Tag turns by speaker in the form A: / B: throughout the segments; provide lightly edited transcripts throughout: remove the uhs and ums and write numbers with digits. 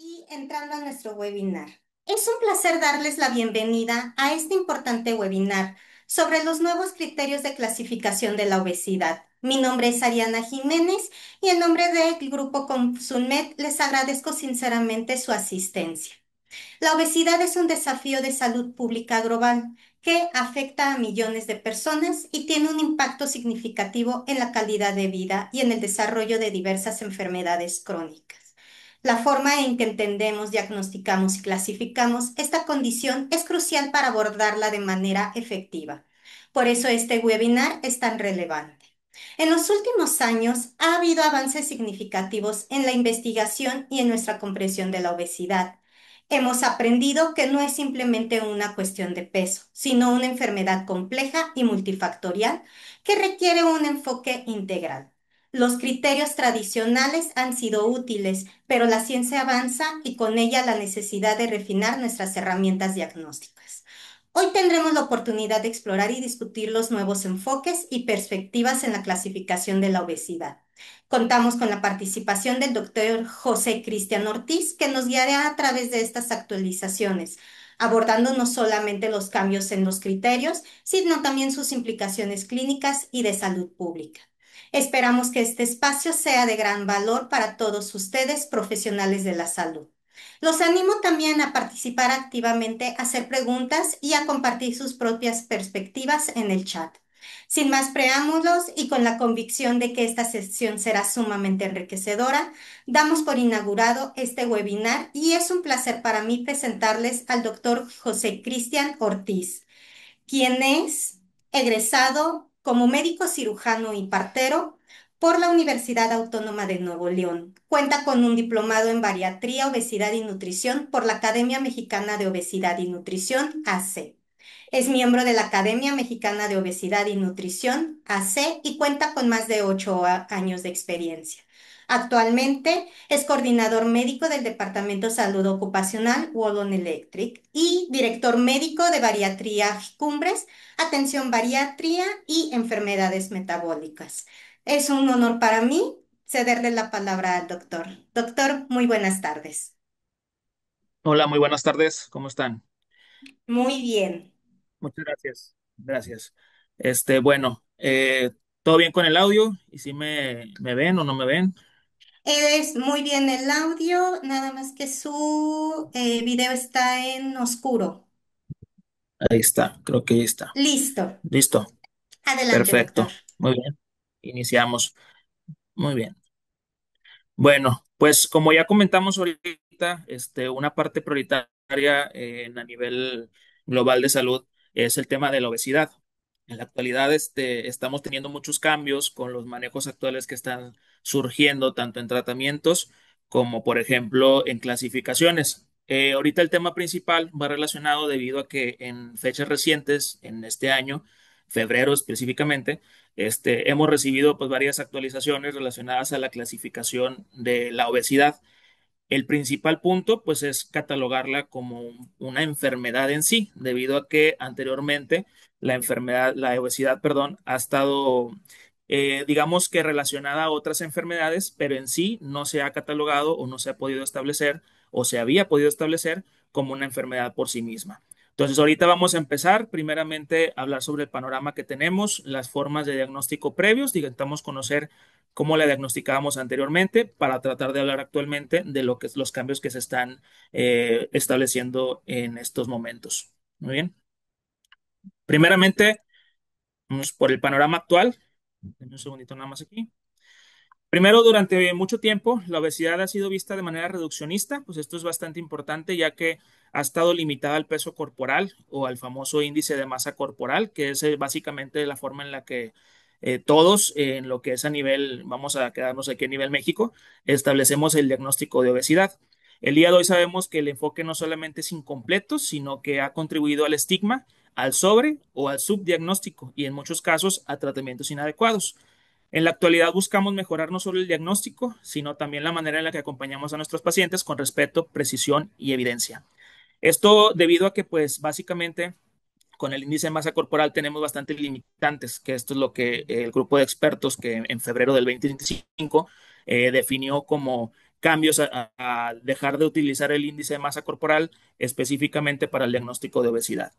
A: Y entrando a nuestro webinar, es un placer darles la bienvenida a este importante webinar sobre los nuevos criterios de clasificación de la obesidad. Mi nombre es Ariana Jiménez y en nombre del Grupo Consulmed les agradezco sinceramente su asistencia. La obesidad es un desafío de salud pública global que afecta a millones de personas y tiene un impacto significativo en la calidad de vida y en el desarrollo de diversas enfermedades crónicas. La forma en que entendemos, diagnosticamos y clasificamos esta condición es crucial para abordarla de manera efectiva. Por eso este webinar es tan relevante. En los últimos años ha habido avances significativos en la investigación y en nuestra comprensión de la obesidad. Hemos aprendido que no es simplemente una cuestión de peso, sino una enfermedad compleja y multifactorial que requiere un enfoque integral. Los criterios tradicionales han sido útiles, pero la ciencia avanza y con ella la necesidad de refinar nuestras herramientas diagnósticas. Hoy tendremos la oportunidad de explorar y discutir los nuevos enfoques y perspectivas en la clasificación de la obesidad. Contamos con la participación del doctor José Cristian Ortiz, que nos guiará a través de estas actualizaciones, abordando no solamente los cambios en los criterios, sino también sus implicaciones clínicas y de salud pública. Esperamos que este espacio sea de gran valor para todos ustedes, profesionales de la salud. Los animo también a participar activamente, a hacer preguntas y a compartir sus propias perspectivas en el chat. Sin más preámbulos y con la convicción de que esta sesión será sumamente enriquecedora, damos por inaugurado este webinar y es un placer para mí presentarles al doctor José Cristian Ortiz, quien es egresado como médico cirujano y partero por la Universidad Autónoma de Nuevo León. Cuenta con un diplomado en bariatría, obesidad y nutrición por la Academia Mexicana de Obesidad y Nutrición, AC. Es miembro de la Academia Mexicana de Obesidad y Nutrición, AC, y cuenta con más de 8 años de experiencia. Actualmente es coordinador médico del Departamento de Salud Ocupacional Wallon Electric y director médico de Bariatría Cumbres, Atención Bariatría y Enfermedades Metabólicas. Es un honor para mí cederle la palabra al doctor. Doctor, muy buenas tardes.
B: Hola, muy buenas tardes. ¿Cómo están?
A: Muy bien.
B: Muchas gracias. Gracias. Bueno, ¿todo bien con el audio? ¿Y si me ven o no me ven?
A: Es muy bien el audio, nada más que su video está en oscuro.
B: Ahí está, creo que ahí está.
A: Listo.
B: Listo.
A: Adelante, doctor.
B: Perfecto. Muy bien. Iniciamos. Muy bien. Bueno, pues como ya comentamos ahorita, una parte prioritaria a nivel global de salud es el tema de la obesidad. En la actualidad, estamos teniendo muchos cambios con los manejos actuales que están surgiendo, tanto en tratamientos como, por ejemplo, en clasificaciones. Ahorita el tema principal va relacionado debido a que en fechas recientes, en este año, febrero específicamente, hemos recibido pues varias actualizaciones relacionadas a la clasificación de la obesidad. El principal punto, pues, es catalogarla como una enfermedad en sí, debido a que anteriormente la obesidad, perdón, ha estado, digamos que relacionada a otras enfermedades, pero en sí no se ha catalogado o no se ha podido establecer o se había podido establecer como una enfermedad por sí misma. Entonces, ahorita vamos a empezar primeramente a hablar sobre el panorama que tenemos, las formas de diagnóstico previos, intentamos conocer cómo la diagnosticábamos anteriormente para tratar de hablar actualmente de lo que los cambios que se están estableciendo en estos momentos. Muy bien. Primeramente, vamos por el panorama actual. Denme un segundito nada más aquí. Primero, durante mucho tiempo, la obesidad ha sido vista de manera reduccionista, pues esto es bastante importante ya que ha estado limitada al peso corporal o al famoso índice de masa corporal, que es básicamente la forma en la que todos, en lo que es a nivel, vamos a quedarnos aquí a nivel México, establecemos el diagnóstico de obesidad. El día de hoy sabemos que el enfoque no solamente es incompleto, sino que ha contribuido al estigma, al sobre o al subdiagnóstico y en muchos casos a tratamientos inadecuados. En la actualidad buscamos mejorar no solo el diagnóstico, sino también la manera en la que acompañamos a nuestros pacientes con respeto, precisión y evidencia. Esto debido a que, pues, básicamente, con el índice de masa corporal tenemos bastantes limitantes, que esto es lo que el grupo de expertos que en febrero del 2025 definió como cambios a dejar de utilizar el índice de masa corporal específicamente para el diagnóstico de obesidad.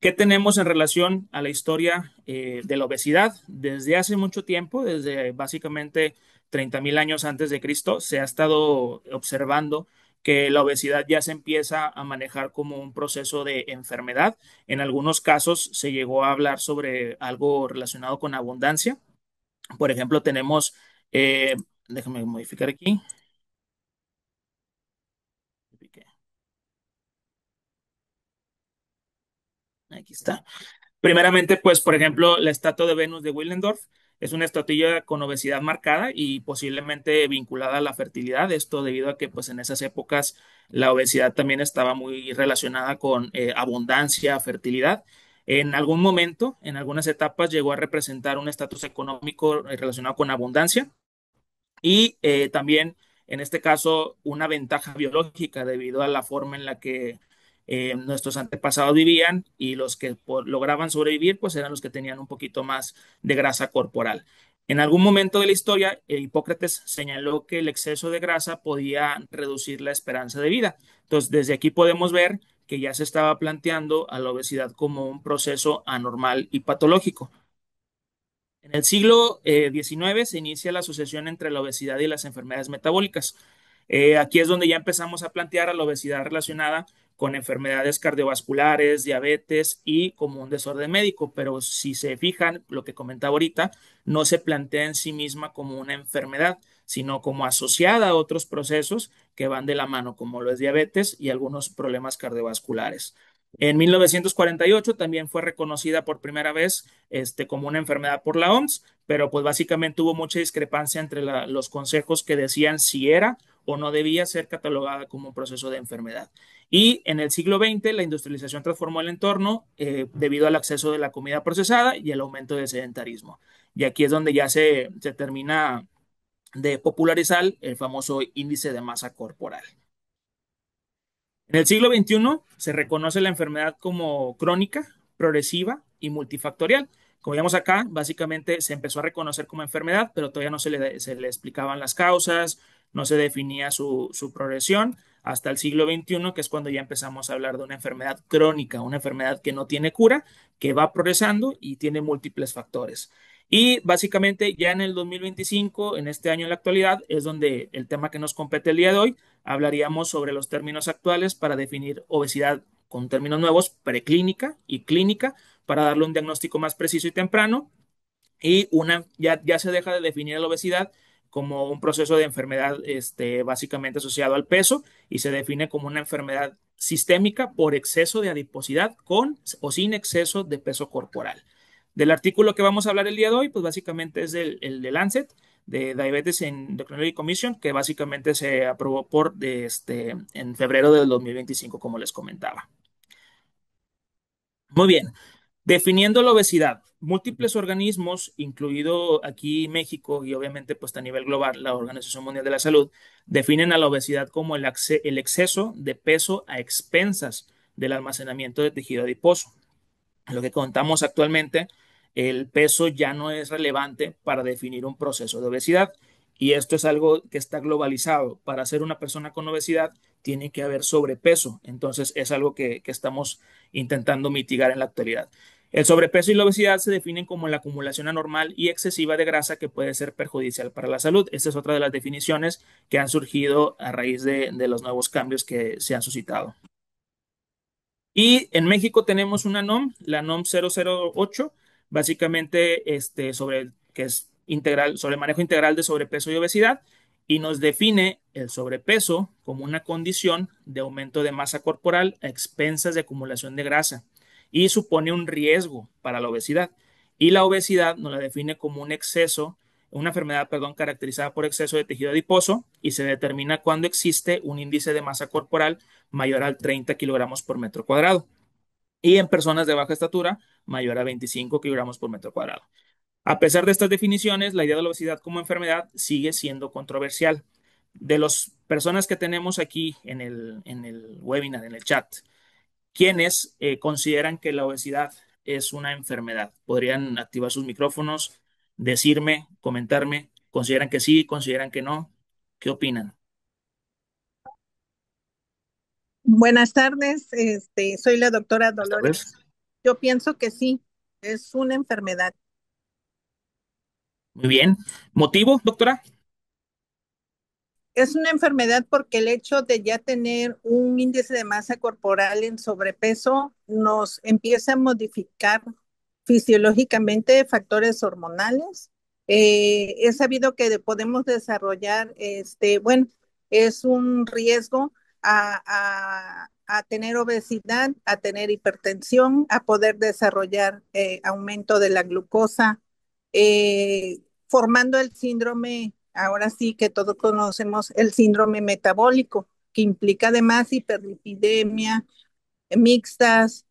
B: ¿Qué tenemos en relación a la historia de la obesidad? Desde hace mucho tiempo, desde básicamente 30.000 años antes de Cristo, se ha estado observando que la obesidad ya se empieza a manejar como un proceso de enfermedad. En algunos casos se llegó a hablar sobre algo relacionado con abundancia. Por ejemplo, tenemos, eh, déjame modificar aquí. Aquí está. Primeramente, pues, por ejemplo, la estatua de Venus de Willendorf es una estatuilla con obesidad marcada y posiblemente vinculada a la fertilidad. Esto debido a que, pues, en esas épocas la obesidad también estaba muy relacionada con abundancia, fertilidad. En algún momento, en algunas etapas, llegó a representar un estatus económico relacionado con abundancia y también, en este caso, una ventaja biológica debido a la forma en la que nuestros antepasados vivían y los que lograban sobrevivir, pues eran los que tenían un poquito más de grasa corporal. En algún momento de la historia, Hipócrates señaló que el exceso de grasa podía reducir la esperanza de vida. Entonces, desde aquí podemos ver que ya se estaba planteando a la obesidad como un proceso anormal y patológico. En el siglo XIX se inicia la asociación entre la obesidad y las enfermedades metabólicas. Aquí es donde ya empezamos a plantear a la obesidad relacionada con enfermedades cardiovasculares, diabetes y como un desorden médico, pero si se fijan, lo que comentaba ahorita, no se plantea en sí misma como una enfermedad, sino como asociada a otros procesos que van de la mano, como lo es diabetes y algunos problemas cardiovasculares. En 1948 también fue reconocida por primera vez como una enfermedad por la OMS, pero pues básicamente hubo mucha discrepancia entre los consejos que decían si era o no debía ser catalogada como un proceso de enfermedad. Y en el siglo XX la industrialización transformó el entorno debido al acceso de la comida procesada y el aumento del sedentarismo. Y aquí es donde ya se termina de popularizar el famoso índice de masa corporal. En el siglo XXI se reconoce la enfermedad como crónica, progresiva y multifactorial. Como vemos acá, básicamente se empezó a reconocer como enfermedad, pero todavía no se le explicaban las causas, no se definía su progresión hasta el siglo XXI, que es cuando ya empezamos a hablar de una enfermedad crónica, una enfermedad que no tiene cura, que va progresando y tiene múltiples factores. Y básicamente ya en el 2025, en este año en la actualidad, es donde el tema que nos compete el día de hoy, hablaríamos sobre los términos actuales para definir obesidad con términos nuevos, preclínica y clínica, para darle un diagnóstico más preciso y temprano. Y ya se deja de definir la obesidad como un proceso de enfermedad básicamente asociado al peso y se define como una enfermedad sistémica por exceso de adiposidad con o sin exceso de peso corporal. Del artículo que vamos a hablar el día de hoy, pues básicamente es el de Lancet, de Diabetes Endocrinology Commission, que básicamente se aprobó en febrero del 2025, como les comentaba. Muy bien, definiendo la obesidad. múltiples organismos, incluido aquí México y obviamente pues a nivel global la Organización Mundial de la Salud, definen a la obesidad como el exceso de peso a expensas del almacenamiento de tejido adiposo. Lo que contamos actualmente, el peso ya no es relevante para definir un proceso de obesidad. Y esto es algo que está globalizado. Para ser una persona con obesidad tiene que haber sobrepeso. Entonces es algo que estamos intentando mitigar en la actualidad. El sobrepeso y la obesidad se definen como la acumulación anormal y excesiva de grasa que puede ser perjudicial para la salud. Esta es otra de las definiciones que han surgido a raíz de los nuevos cambios que se han suscitado. Y en México tenemos una NOM, la NOM 008, básicamente sobre, que es integral, sobre el manejo integral de sobrepeso y obesidad, y nos define el sobrepeso como una condición de aumento de masa corporal a expensas de acumulación de grasa y supone un riesgo para la obesidad. Y la obesidad nos la define como un exceso, una enfermedad, perdón, caracterizada por exceso de tejido adiposo y se determina cuando existe un índice de masa corporal mayor a 30 kilogramos por metro cuadrado. Y en personas de baja estatura, mayor a 25 kilogramos por metro cuadrado. A pesar de estas definiciones, la idea de la obesidad como enfermedad sigue siendo controversial. De las personas que tenemos aquí en el webinar, en el chat, quienes consideran que la obesidad es una enfermedad, podrían activar sus micrófonos, decirme, comentarme, consideran que sí, consideran que no, ¿qué opinan?
C: Buenas tardes, soy la doctora
B: Buenas tardes.
C: Dolores. Yo pienso que sí, es una enfermedad.
B: Muy bien. ¿Motivo, doctora?
C: Es una enfermedad porque el hecho de ya tener un índice de masa corporal en sobrepeso nos empieza a modificar fisiológicamente factores hormonales. Es sabido que podemos desarrollar, bueno, es un riesgo a tener obesidad, a tener hipertensión, a poder desarrollar aumento de la glucosa, formando el síndrome, ahora sí que todos conocemos el síndrome metabólico, que implica además hiperlipidemia, mixtas,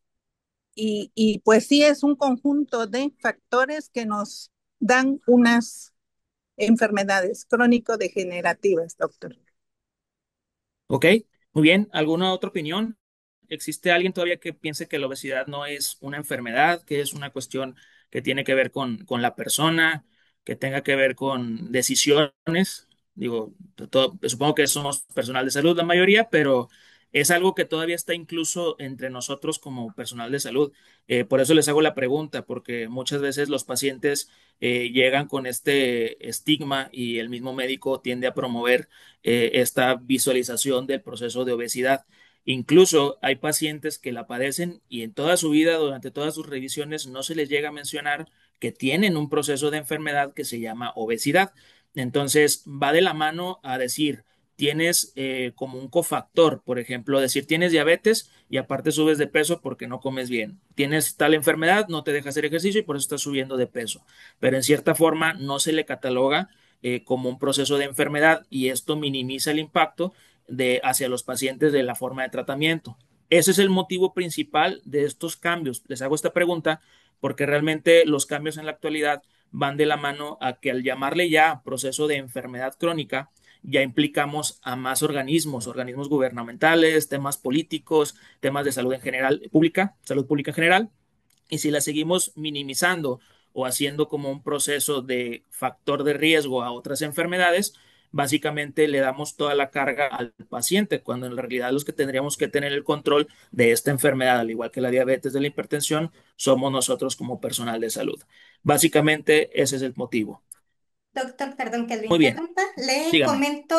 C: y pues sí es un conjunto de factores que nos dan unas enfermedades crónico-degenerativas, doctor.
B: Ok, muy bien. ¿Alguna otra opinión? ¿Existe alguien todavía que piense que la obesidad no es una enfermedad, que es una cuestión que tiene que ver con la persona, que tenga que ver con decisiones? Digo, supongo que somos personal de salud la mayoría, pero es algo que todavía está incluso entre nosotros como personal de salud. Por eso les hago la pregunta, porque muchas veces los pacientes llegan con este estigma y el mismo médico tiende a promover esta visualización del proceso de obesidad. Incluso hay pacientes que la padecen y en toda su vida, durante todas sus revisiones, no se les llega a mencionar que tienen un proceso de enfermedad que se llama obesidad. Entonces, va de la mano a decir, tienes como un cofactor, por ejemplo, decir, tienes diabetes y aparte subes de peso porque no comes bien. Tienes tal enfermedad, no te dejas hacer ejercicio y por eso estás subiendo de peso. Pero en cierta forma no se le cataloga como un proceso de enfermedad y esto minimiza el impacto hacia los pacientes de la forma de tratamiento. Ese es el motivo principal de estos cambios. Les hago esta pregunta porque realmente los cambios en la actualidad van de la mano a que al llamarle ya proceso de enfermedad crónica, ya implicamos a más organismos, organismos gubernamentales, temas políticos, temas de salud en general, pública, salud pública en general, y si la seguimos minimizando o haciendo como un proceso de factor de riesgo a otras enfermedades, básicamente le damos toda la carga al paciente, cuando en realidad los que tendríamos que tener el control de esta enfermedad, al igual que la diabetes, de la hipertensión, somos nosotros como personal de salud. Básicamente ese es el motivo.
A: Doctor, perdón que lo
B: Muy bien,
A: interrumpa. Le
B: dígame.
A: comento,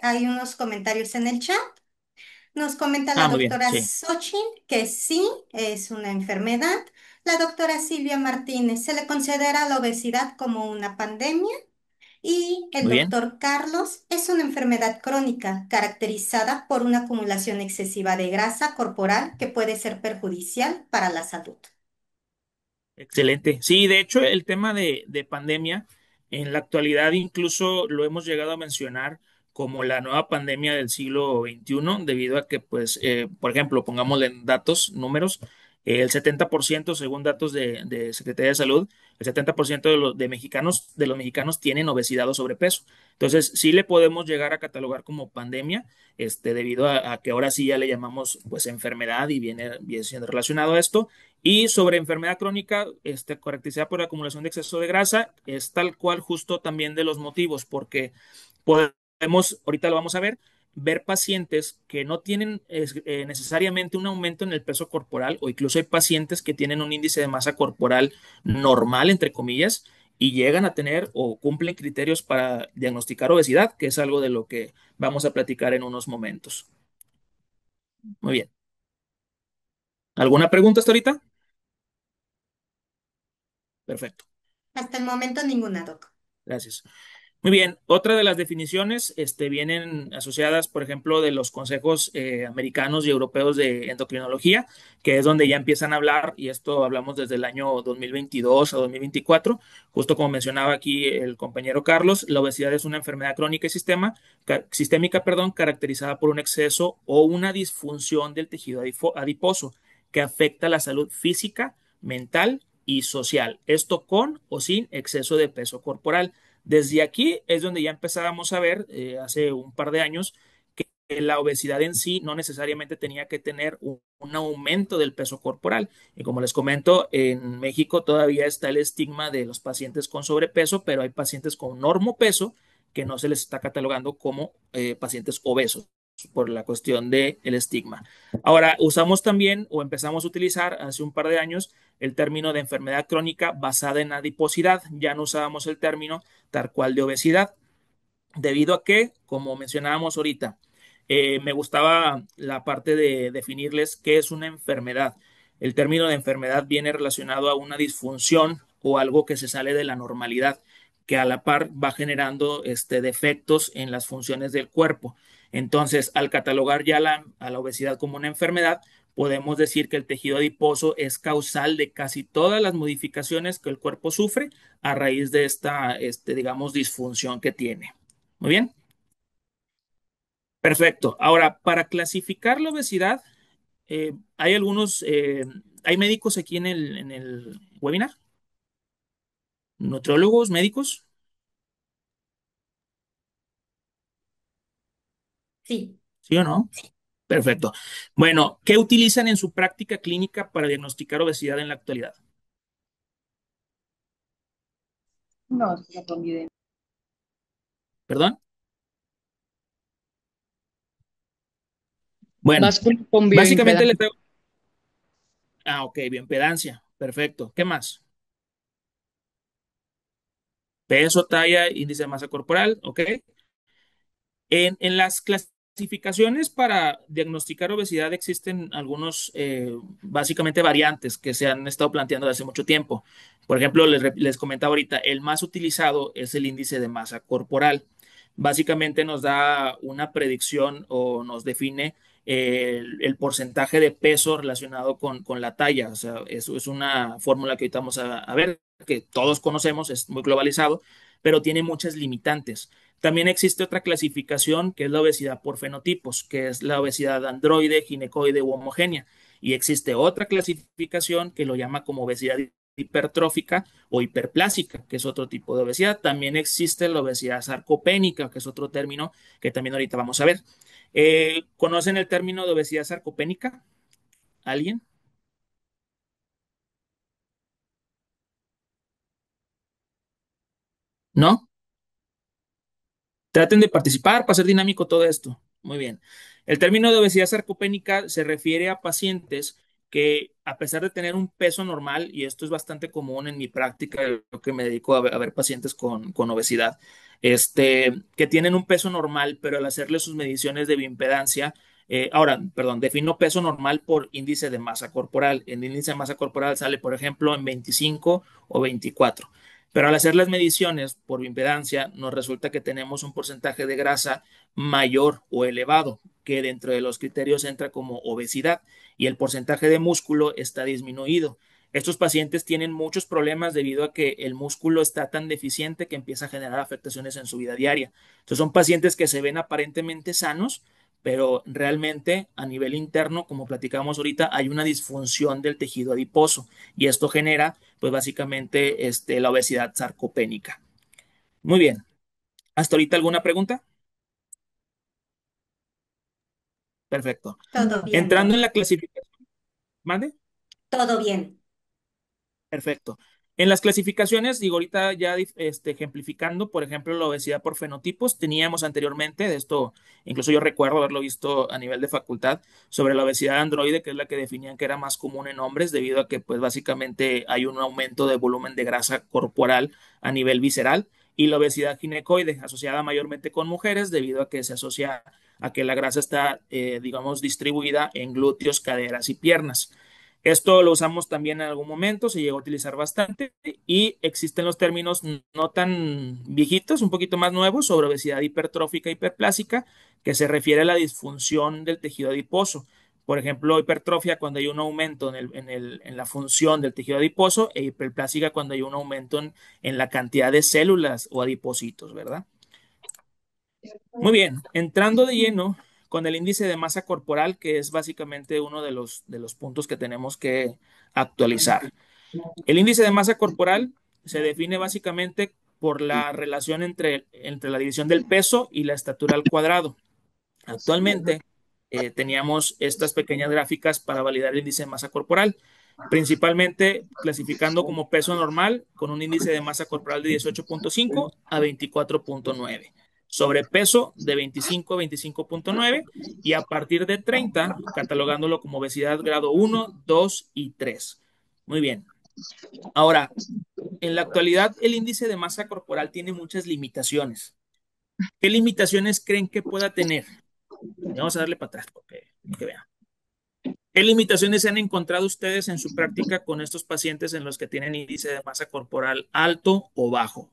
A: hay unos comentarios en el chat. Nos comenta la
B: Ah, muy bien,
A: doctora
B: sí.
A: Xochitl que sí es una enfermedad. La doctora Silvia Martínez, se le considera la obesidad como una pandemia. Y el
B: Muy bien.
A: doctor Carlos es una enfermedad crónica caracterizada por una acumulación excesiva de grasa corporal que puede ser perjudicial para la salud.
B: Excelente. Sí, de hecho, el tema de pandemia, en la actualidad incluso lo hemos llegado a mencionar como la nueva pandemia del siglo XXI, debido a que, pues, por ejemplo, pongámosle en datos, números, El 70%, según datos de Secretaría de Salud, el 70% de los mexicanos tienen obesidad o sobrepeso. Entonces, sí le podemos llegar a catalogar como pandemia, debido a que ahora sí ya le llamamos pues enfermedad y viene siendo relacionado a esto. Y sobre enfermedad crónica, caracterizada por la acumulación de exceso de grasa, es tal cual justo también de los motivos, porque podemos, ahorita lo vamos a ver pacientes que no tienen necesariamente un aumento en el peso corporal, o incluso hay pacientes que tienen un índice de masa corporal normal, entre comillas, y llegan a tener o cumplen criterios para diagnosticar obesidad, que es algo de lo que vamos a platicar en unos momentos. Muy bien. ¿Alguna pregunta hasta ahorita? Perfecto.
A: Hasta el momento ninguna, doc.
B: Gracias. Muy bien, otra de las definiciones vienen asociadas, por ejemplo, de los consejos americanos y europeos de endocrinología, que es donde ya empiezan a hablar, y esto hablamos desde el año 2022 a 2024, justo como mencionaba aquí el compañero Carlos, la obesidad es una enfermedad crónica y sistémica, perdón, caracterizada por un exceso o una disfunción del tejido adiposo que afecta la salud física, mental y social, esto con o sin exceso de peso corporal. Desde aquí es donde ya empezábamos a ver, hace un par de años, que la obesidad en sí no necesariamente tenía que tener un aumento del peso corporal. Y como les comento, en México todavía está el estigma de los pacientes con sobrepeso, pero hay pacientes con normopeso que no se les está catalogando como pacientes obesos por la cuestión del estigma. Ahora, usamos también o empezamos a utilizar hace un par de años el término de enfermedad crónica basada en adiposidad. Ya no usábamos el término tal cual de obesidad, debido a que, como mencionábamos ahorita, me gustaba la parte de definirles qué es una enfermedad. El término de enfermedad viene relacionado a una disfunción o algo que se sale de la normalidad, que a la par va generando defectos en las funciones del cuerpo. Entonces, al catalogar ya a la obesidad como una enfermedad, podemos decir que el tejido adiposo es causal de casi todas las modificaciones que el cuerpo sufre a raíz de esta, digamos, disfunción que tiene. Muy bien, perfecto. Ahora, para clasificar la obesidad, hay hay médicos aquí en el webinar, nutriólogos, médicos,
A: Sí.
B: ¿sí o no? Perfecto. Bueno, ¿qué utilizan en su práctica clínica para diagnosticar obesidad en la actualidad?
D: No, es la convivencia.
B: ¿Perdón? Bueno,
D: Báscula con
B: básicamente
D: bioimpedancia.
B: Ah, ok, bioimpedancia. Perfecto. ¿Qué más? Peso, talla, índice de masa corporal, ok. En las clasificaciones para diagnosticar obesidad existen algunos, básicamente, variantes que se han estado planteando desde hace mucho tiempo. Por ejemplo, les comentaba ahorita, el más utilizado es el índice de masa corporal. Básicamente nos da una predicción o nos define el porcentaje de peso relacionado con la talla. O sea, eso es una fórmula que ahorita vamos a ver, que todos conocemos, es muy globalizado, pero tiene muchas limitantes. También existe otra clasificación que es la obesidad por fenotipos, que es la obesidad androide, ginecoide u homogénea. Y existe otra clasificación que lo llama como obesidad hipertrófica o hiperplásica, que es otro tipo de obesidad. También existe la obesidad sarcopénica, que es otro término que también ahorita vamos a ver. ¿Conocen el término de obesidad sarcopénica? ¿Alguien? ¿No? Traten de participar para ser dinámico todo esto. Muy bien. El término de obesidad sarcopénica se refiere a pacientes que, a pesar de tener un peso normal, y esto es bastante común en mi práctica, lo que me dedico a ver pacientes con obesidad, que tienen un peso normal, pero al hacerle sus mediciones de bioimpedancia, ahora, perdón, defino peso normal por índice de masa corporal. El índice de masa corporal sale, por ejemplo, en 25 o 24. Pero al hacer las mediciones por bioimpedancia, nos resulta que tenemos un porcentaje de grasa mayor o elevado, que dentro de los criterios entra como obesidad, y el porcentaje de músculo está disminuido. Estos pacientes tienen muchos problemas debido a que el músculo está tan deficiente que empieza a generar afectaciones en su vida diaria. Entonces son pacientes que se ven aparentemente sanos, pero realmente a nivel interno, como platicamos ahorita, hay una disfunción del tejido adiposo y esto genera, pues básicamente, la obesidad sarcopénica. Muy bien. ¿Hasta ahorita alguna pregunta? Perfecto.
A: Todo bien,
B: Entrando
A: doc.
B: en la clasificación, ¿mande?
A: Todo bien.
B: Perfecto. En las clasificaciones, digo, ahorita ya ejemplificando, por ejemplo, la obesidad por fenotipos, teníamos anteriormente, de esto, incluso yo recuerdo haberlo visto a nivel de facultad, sobre la obesidad androide, que es la que definían que era más común en hombres, debido a que, pues, básicamente hay un aumento de volumen de grasa corporal a nivel visceral, y la obesidad ginecoide, asociada mayormente con mujeres, debido a que se asocia a que la grasa está, digamos, distribuida en glúteos, caderas y piernas. Esto lo usamos también en algún momento, se llegó a utilizar bastante y existen los términos no tan viejitos, un poquito más nuevos, sobre obesidad hipertrófica hiperplásica, que se refiere a la disfunción del tejido adiposo. Por ejemplo, hipertrofia cuando hay un aumento en la función del tejido adiposo e hiperplásica cuando hay un aumento en la cantidad de células o adipocitos, ¿verdad? Muy bien, entrando de lleno con el índice de masa corporal, que es básicamente uno de los puntos que tenemos que actualizar. El índice de masa corporal se define básicamente por la relación entre la división del peso y la estatura al cuadrado. Actualmente teníamos estas pequeñas gráficas para validar el índice de masa corporal, principalmente clasificando como peso normal con un índice de masa corporal de 18.5 a 24.9, sobrepeso de 25 a 25.9 y a partir de 30 catalogándolo como obesidad grado 1, 2 y 3. Muy bien. Ahora, en la actualidad el índice de masa corporal tiene muchas limitaciones. ¿Qué limitaciones creen que pueda tener? Vamos a darle para atrás porque que vean. ¿Qué limitaciones se han encontrado ustedes en su práctica con estos pacientes en los que tienen índice de masa corporal alto o bajo?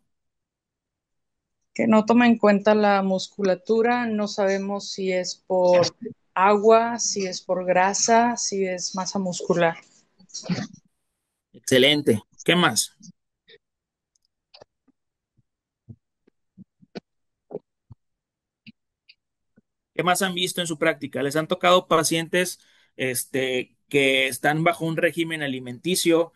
D: Que no toma en cuenta la musculatura, no sabemos si es por agua, si es por grasa, si es masa muscular.
B: Excelente. ¿Qué más? ¿Qué más han visto en su práctica? ¿Les han tocado pacientes que están bajo un régimen alimenticio,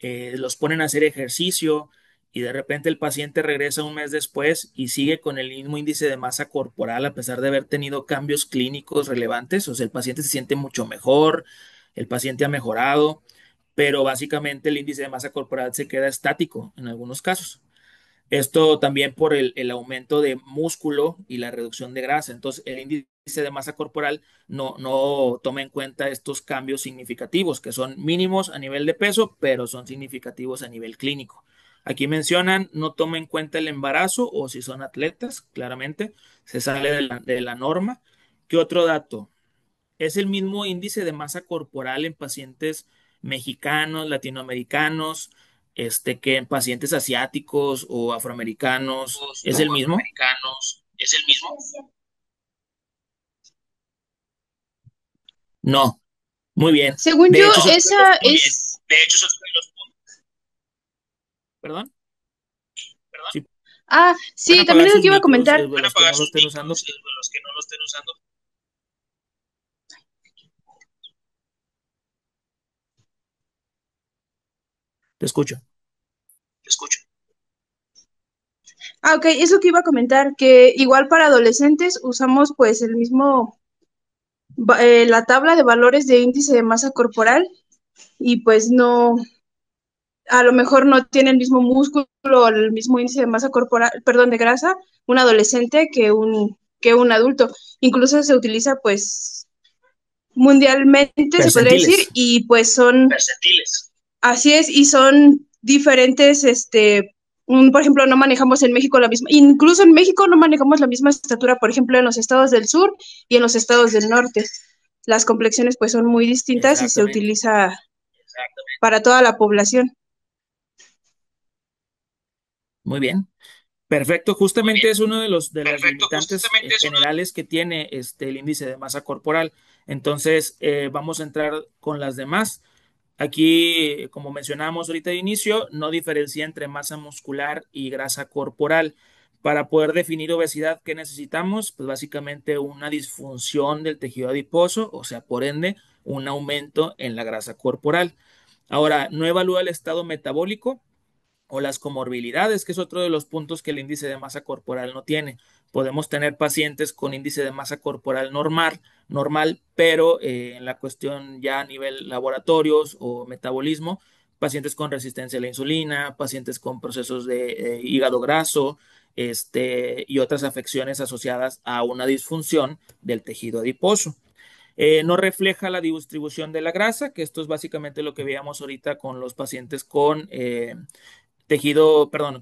B: los ponen a hacer ejercicio y de repente el paciente regresa un mes después y sigue con el mismo índice de masa corporal a pesar de haber tenido cambios clínicos relevantes? O sea, el paciente se siente mucho mejor, el paciente ha mejorado, pero básicamente el índice de masa corporal se queda estático en algunos casos. Esto también por el aumento de músculo y la reducción de grasa. Entonces, el índice de masa corporal no toma en cuenta estos cambios significativos, que son mínimos a nivel de peso, pero son significativos a nivel clínico. Aquí mencionan, no toma en cuenta el embarazo o si son atletas, claramente, se sale de la norma. ¿Qué otro dato? Es el mismo índice de masa corporal en pacientes mexicanos, latinoamericanos, que en pacientes asiáticos o afroamericanos. ¿Es el
E: O
B: mismo?
E: afroamericanos, ¿es el mismo?
B: No. Muy bien.
F: Según
B: De
F: yo,
B: hecho,
F: esa
E: Muy bien.
F: es...
E: De hecho, esos son los puntos.
B: perdón.
E: ¿Perdón?
B: Si
F: Ah,
B: pueden
F: sí, también
B: apagar
F: es lo
B: sus
F: que iba a
B: micros,
F: comentar.
B: de
E: Van a
B: los que
E: apagar
B: no lo
E: sus
B: estén usando,
E: micros de los que no lo estén usando.
B: te escucho.
E: Te escucho.
F: Ah, ok, eso que iba a comentar, que igual para adolescentes usamos pues el mismo, la tabla de valores de índice de masa corporal y pues no, a lo mejor no tiene el mismo músculo o el mismo índice de masa corporal, perdón, de grasa, un adolescente que un adulto. Incluso se utiliza pues mundialmente, se podría decir,
B: Percentiles.
F: y pues son,
E: Percentiles.
F: así es, y son diferentes, por ejemplo, no manejamos en México la misma, incluso en México no manejamos la misma estatura, por ejemplo, en los estados del sur y en los estados del norte. Las complexiones pues son muy distintas y se
B: Exactamente.
F: utiliza
E: Exactamente.
F: para toda la población.
B: Muy bien. Perfecto,
E: Muy
B: justamente
E: bien.
B: es uno de las
E: Perfecto.
B: limitantes
E: Justamente es uno.
B: generales que tiene el índice de masa corporal. Entonces, vamos a entrar con las demás. Aquí, como mencionábamos ahorita de inicio, no diferencia entre masa muscular y grasa corporal, Para poder definir obesidad, ¿qué necesitamos? Pues básicamente una disfunción del tejido adiposo, o sea, por ende, un aumento en la grasa corporal. Ahora, no evalúa el estado metabólico o las comorbilidades, que es otro de los puntos que el índice de masa corporal no tiene. Podemos tener pacientes con índice de masa corporal normal, pero en la cuestión ya a nivel laboratorios o metabolismo, pacientes con resistencia a la insulina, pacientes con procesos de hígado graso, y otras afecciones asociadas a una disfunción del tejido adiposo. No refleja la distribución de la grasa, que esto es básicamente lo que veíamos ahorita con los pacientes con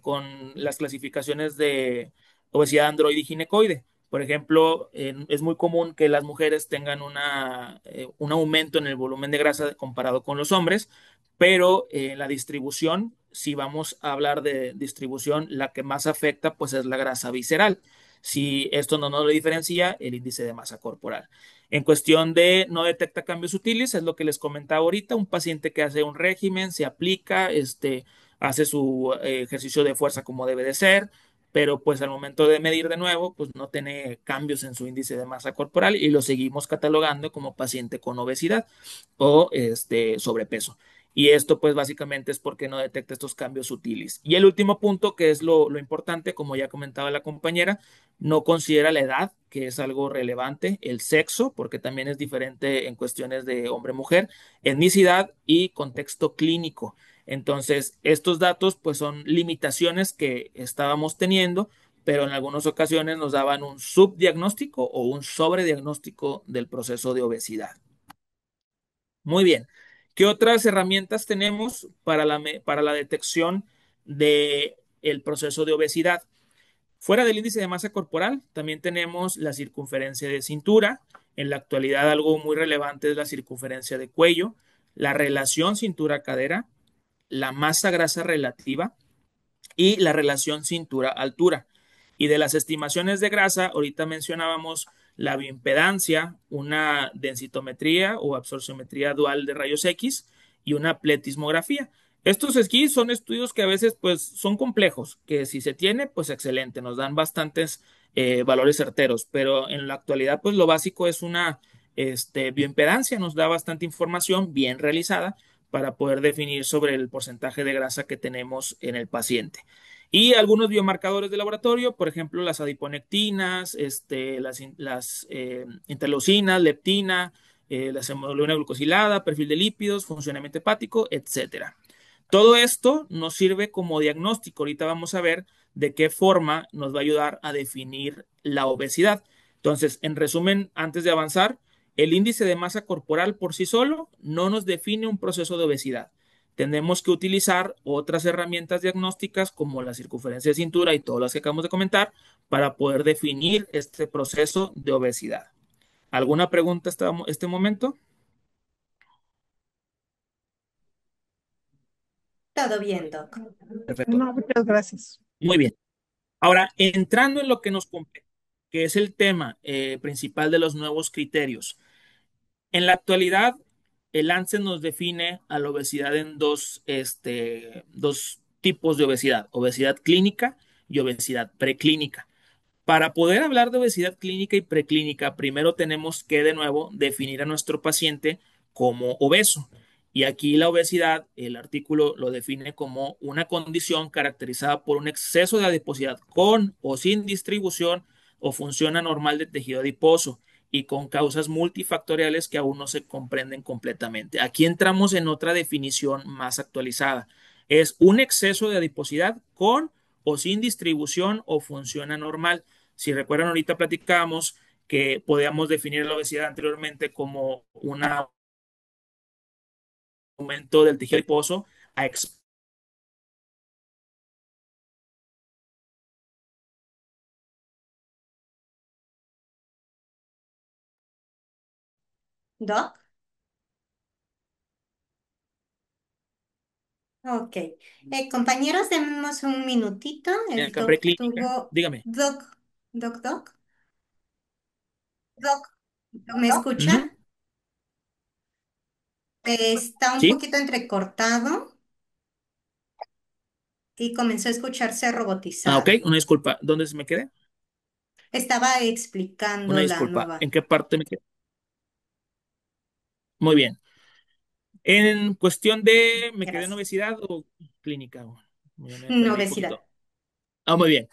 B: con las clasificaciones de obesidad androide y ginecoide. Por ejemplo, es muy común que las mujeres tengan un aumento en el volumen de grasa comparado con los hombres, pero la distribución, si vamos a hablar de distribución, la que más afecta pues es la grasa visceral. Si esto no nos lo diferencia, el índice de masa corporal. En cuestión de no detecta cambios sutiles, es lo que les comentaba ahorita, un paciente que hace un régimen, se aplica, hace su ejercicio de fuerza como debe de ser, pero pues al momento de medir de nuevo, pues no tiene cambios en su índice de masa corporal y lo seguimos catalogando como paciente con obesidad o sobrepeso. Y esto pues básicamente es porque no detecta estos cambios sutiles. Y el último punto, que es lo importante, como ya comentaba la compañera, no considera la edad, que es algo relevante, el sexo, porque también es diferente en cuestiones de hombre-mujer, etnicidad y contexto clínico. Entonces, estos datos pues son limitaciones que estábamos teniendo, pero en algunas ocasiones nos daban un subdiagnóstico o un sobrediagnóstico del proceso de obesidad. Muy bien. ¿Qué otras herramientas tenemos para la detección del proceso de obesidad? Fuera del índice de masa corporal, también tenemos la circunferencia de cintura. En la actualidad, algo muy relevante es la circunferencia de cuello, la relación cintura-cadera, la masa grasa relativa y la relación cintura-altura. Y de las estimaciones de grasa, ahorita mencionábamos la bioimpedancia, una densitometría o absorciometría dual de rayos X y una pletismografía. Estos esquís son estudios que a veces pues son complejos, que si se tiene pues excelente, nos dan bastantes valores certeros, pero en la actualidad pues lo básico es una bioimpedancia, nos da bastante información bien realizada para poder definir sobre el porcentaje de grasa que tenemos en el paciente. Y algunos biomarcadores de laboratorio, por ejemplo, las adiponectinas, las interleucinas, leptina, la hemoglobina glucosilada, perfil de lípidos, funcionamiento hepático, etcétera. Todo esto nos sirve como diagnóstico. Ahorita vamos a ver de qué forma nos va a ayudar a definir la obesidad. Entonces, en resumen, antes de avanzar, el índice de masa corporal por sí solo no nos define un proceso de obesidad. Tenemos que utilizar otras herramientas diagnósticas como la circunferencia de cintura y todas las que acabamos de comentar para poder definir este proceso de obesidad. ¿Alguna pregunta hasta este momento?
A: Todo bien, Doc.
B: Perfecto.
C: No, muchas gracias.
B: Muy bien. Ahora, entrando en lo que nos compete, que es el tema principal de los nuevos criterios. En la actualidad, el ANSES nos define a la obesidad en dos tipos de obesidad, obesidad clínica y obesidad preclínica. Para poder hablar de obesidad clínica y preclínica, primero tenemos que de nuevo definir a nuestro paciente como obeso. Y aquí la obesidad, el artículo lo define como una condición caracterizada por un exceso de adiposidad con o sin distribución o función anormal del tejido adiposo y con causas multifactoriales que aún no se comprenden completamente. Aquí entramos en otra definición más actualizada. Es un exceso de adiposidad con o sin distribución o función anormal. Si recuerdan, ahorita platicábamos que podíamos definir la obesidad anteriormente como un aumento del tejido adiposo a
A: ¿Doc? Ok. Compañeros, demos un minutito. El doc
B: preclínica.
A: tuvo...
B: Dígame.
A: Doc. Doc, ¿me escucha?
B: Ujú.
A: Está un
B: ¿Sí?
A: poquito entrecortado. y comenzó a escucharse
B: Ah, ok,
A: robotizado.
B: una disculpa. ¿Dónde se me quedé?
A: Estaba
B: Una
A: explicando la
B: disculpa. ¿En
A: nueva.
B: qué parte me quedé? Muy bien. En cuestión de, ¿me quedé en
A: Gracias.
B: obesidad o clínica? Me
A: No,
B: perdí un poquito.
A: obesidad.
B: Ah, muy bien.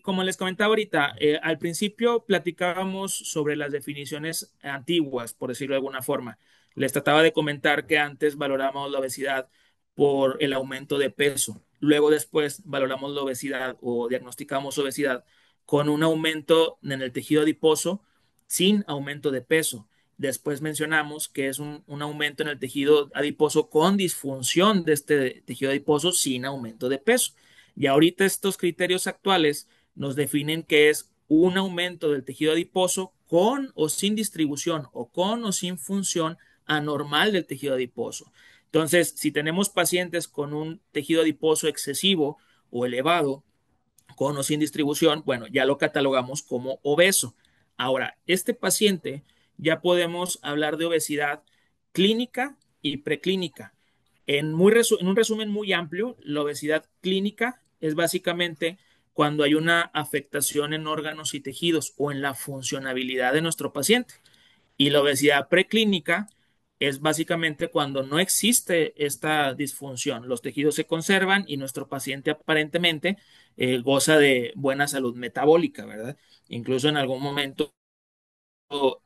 B: Como les comentaba ahorita, al principio platicábamos sobre las definiciones antiguas, por decirlo de alguna forma. Les trataba de comentar que antes valorábamos la obesidad por el aumento de peso. Luego después valoramos la obesidad o diagnosticamos obesidad con un aumento en el tejido adiposo sin aumento de peso. Después mencionamos que es un aumento en el tejido adiposo con disfunción de este tejido adiposo sin aumento de peso. Y ahorita estos criterios actuales nos definen que es un aumento del tejido adiposo con o sin distribución o con o sin función anormal del tejido adiposo. Entonces, si tenemos pacientes con un tejido adiposo excesivo o elevado, con o sin distribución, bueno, ya lo catalogamos como obeso. Ahora, este paciente ya podemos hablar de obesidad clínica y preclínica. En un resumen muy amplio, la obesidad clínica es básicamente cuando hay una afectación en órganos y tejidos o en la funcionabilidad de nuestro paciente. Y la obesidad preclínica es básicamente cuando no existe esta disfunción. Los tejidos se conservan y nuestro paciente aparentemente goza de buena salud metabólica, ¿verdad? Incluso en algún momento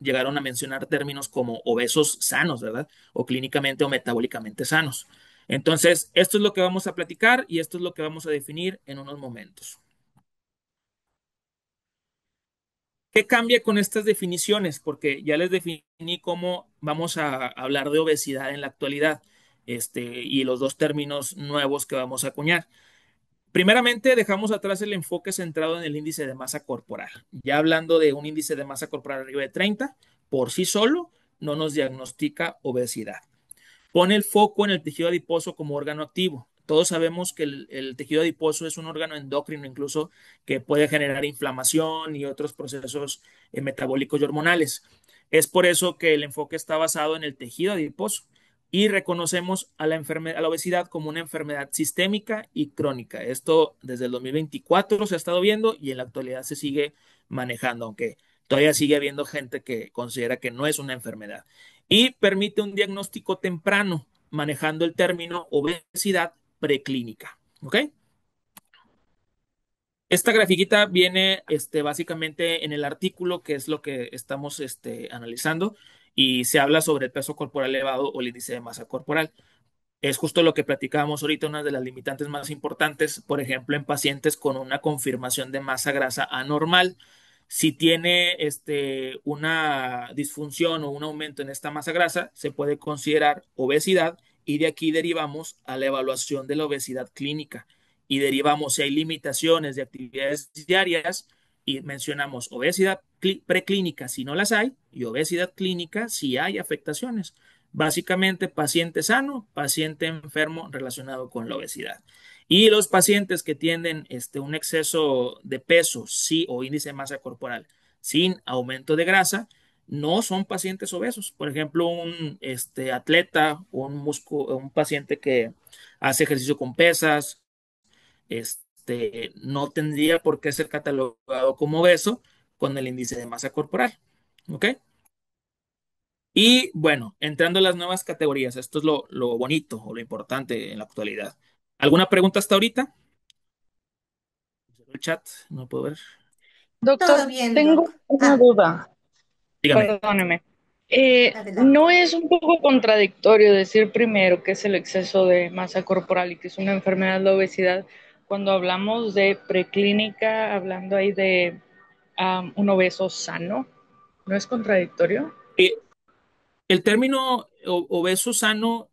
B: llegaron a mencionar términos como obesos sanos, ¿verdad? O clínicamente o metabólicamente sanos. Entonces, esto es lo que vamos a platicar y esto es lo que vamos a definir en unos momentos. ¿Qué cambia con estas definiciones? Porque ya les definí cómo vamos a hablar de obesidad en la actualidad, y los dos términos nuevos que vamos a acuñar. Primeramente, dejamos atrás el enfoque centrado en el índice de masa corporal. Ya hablando de un índice de masa corporal arriba de 30, por sí solo no nos diagnostica obesidad. Pone el foco en el tejido adiposo como órgano activo. Todos sabemos que el tejido adiposo es un órgano endocrino, incluso que puede generar inflamación y otros procesos metabólicos y hormonales. Es por eso que el enfoque está basado en el tejido adiposo y reconocemos a a la obesidad como una enfermedad sistémica y crónica. Esto desde el 2024 se ha estado viendo y en la actualidad se sigue manejando, aunque todavía sigue habiendo gente que considera que no es una enfermedad y permite un diagnóstico temprano manejando el término obesidad preclínica. ¿Ok? Esta grafiquita viene básicamente en el artículo que es lo que estamos analizando y se habla sobre el peso corporal elevado o el índice de masa corporal. Es justo lo que platicábamos ahorita, una de las limitantes más importantes, por ejemplo, en pacientes con una confirmación de masa grasa anormal. Si tiene una disfunción o un aumento en esta masa grasa, se puede considerar obesidad y de aquí derivamos a la evaluación de la obesidad clínica y derivamos si hay limitaciones de actividades diarias y mencionamos obesidad preclínica si no las hay y obesidad clínica si hay afectaciones. Básicamente, paciente sano, paciente enfermo relacionado con la obesidad. Y los pacientes que tienen un exceso de peso, sí, o índice de masa corporal sin aumento de grasa, no son pacientes obesos. Por ejemplo, un atleta o un paciente que hace ejercicio con pesas, no tendría por qué ser catalogado como obeso con el índice de masa corporal. ¿Ok? Y bueno, entrando a las nuevas categorías, esto es lo bonito o lo importante en la actualidad. ¿Alguna pregunta hasta ahorita? El chat, no puedo ver.
A: Todo
D: Doctor,
A: bien,
D: tengo
A: Doc.
D: una
A: Ah,
D: duda,
B: Dígame.
D: perdóneme. ¿No
A: adelante.
D: es un poco contradictorio decir primero que es el exceso de masa corporal y que es una enfermedad la obesidad cuando hablamos de preclínica, hablando ahí de un obeso sano? ¿No es contradictorio?
B: Eh, El término obeso sano,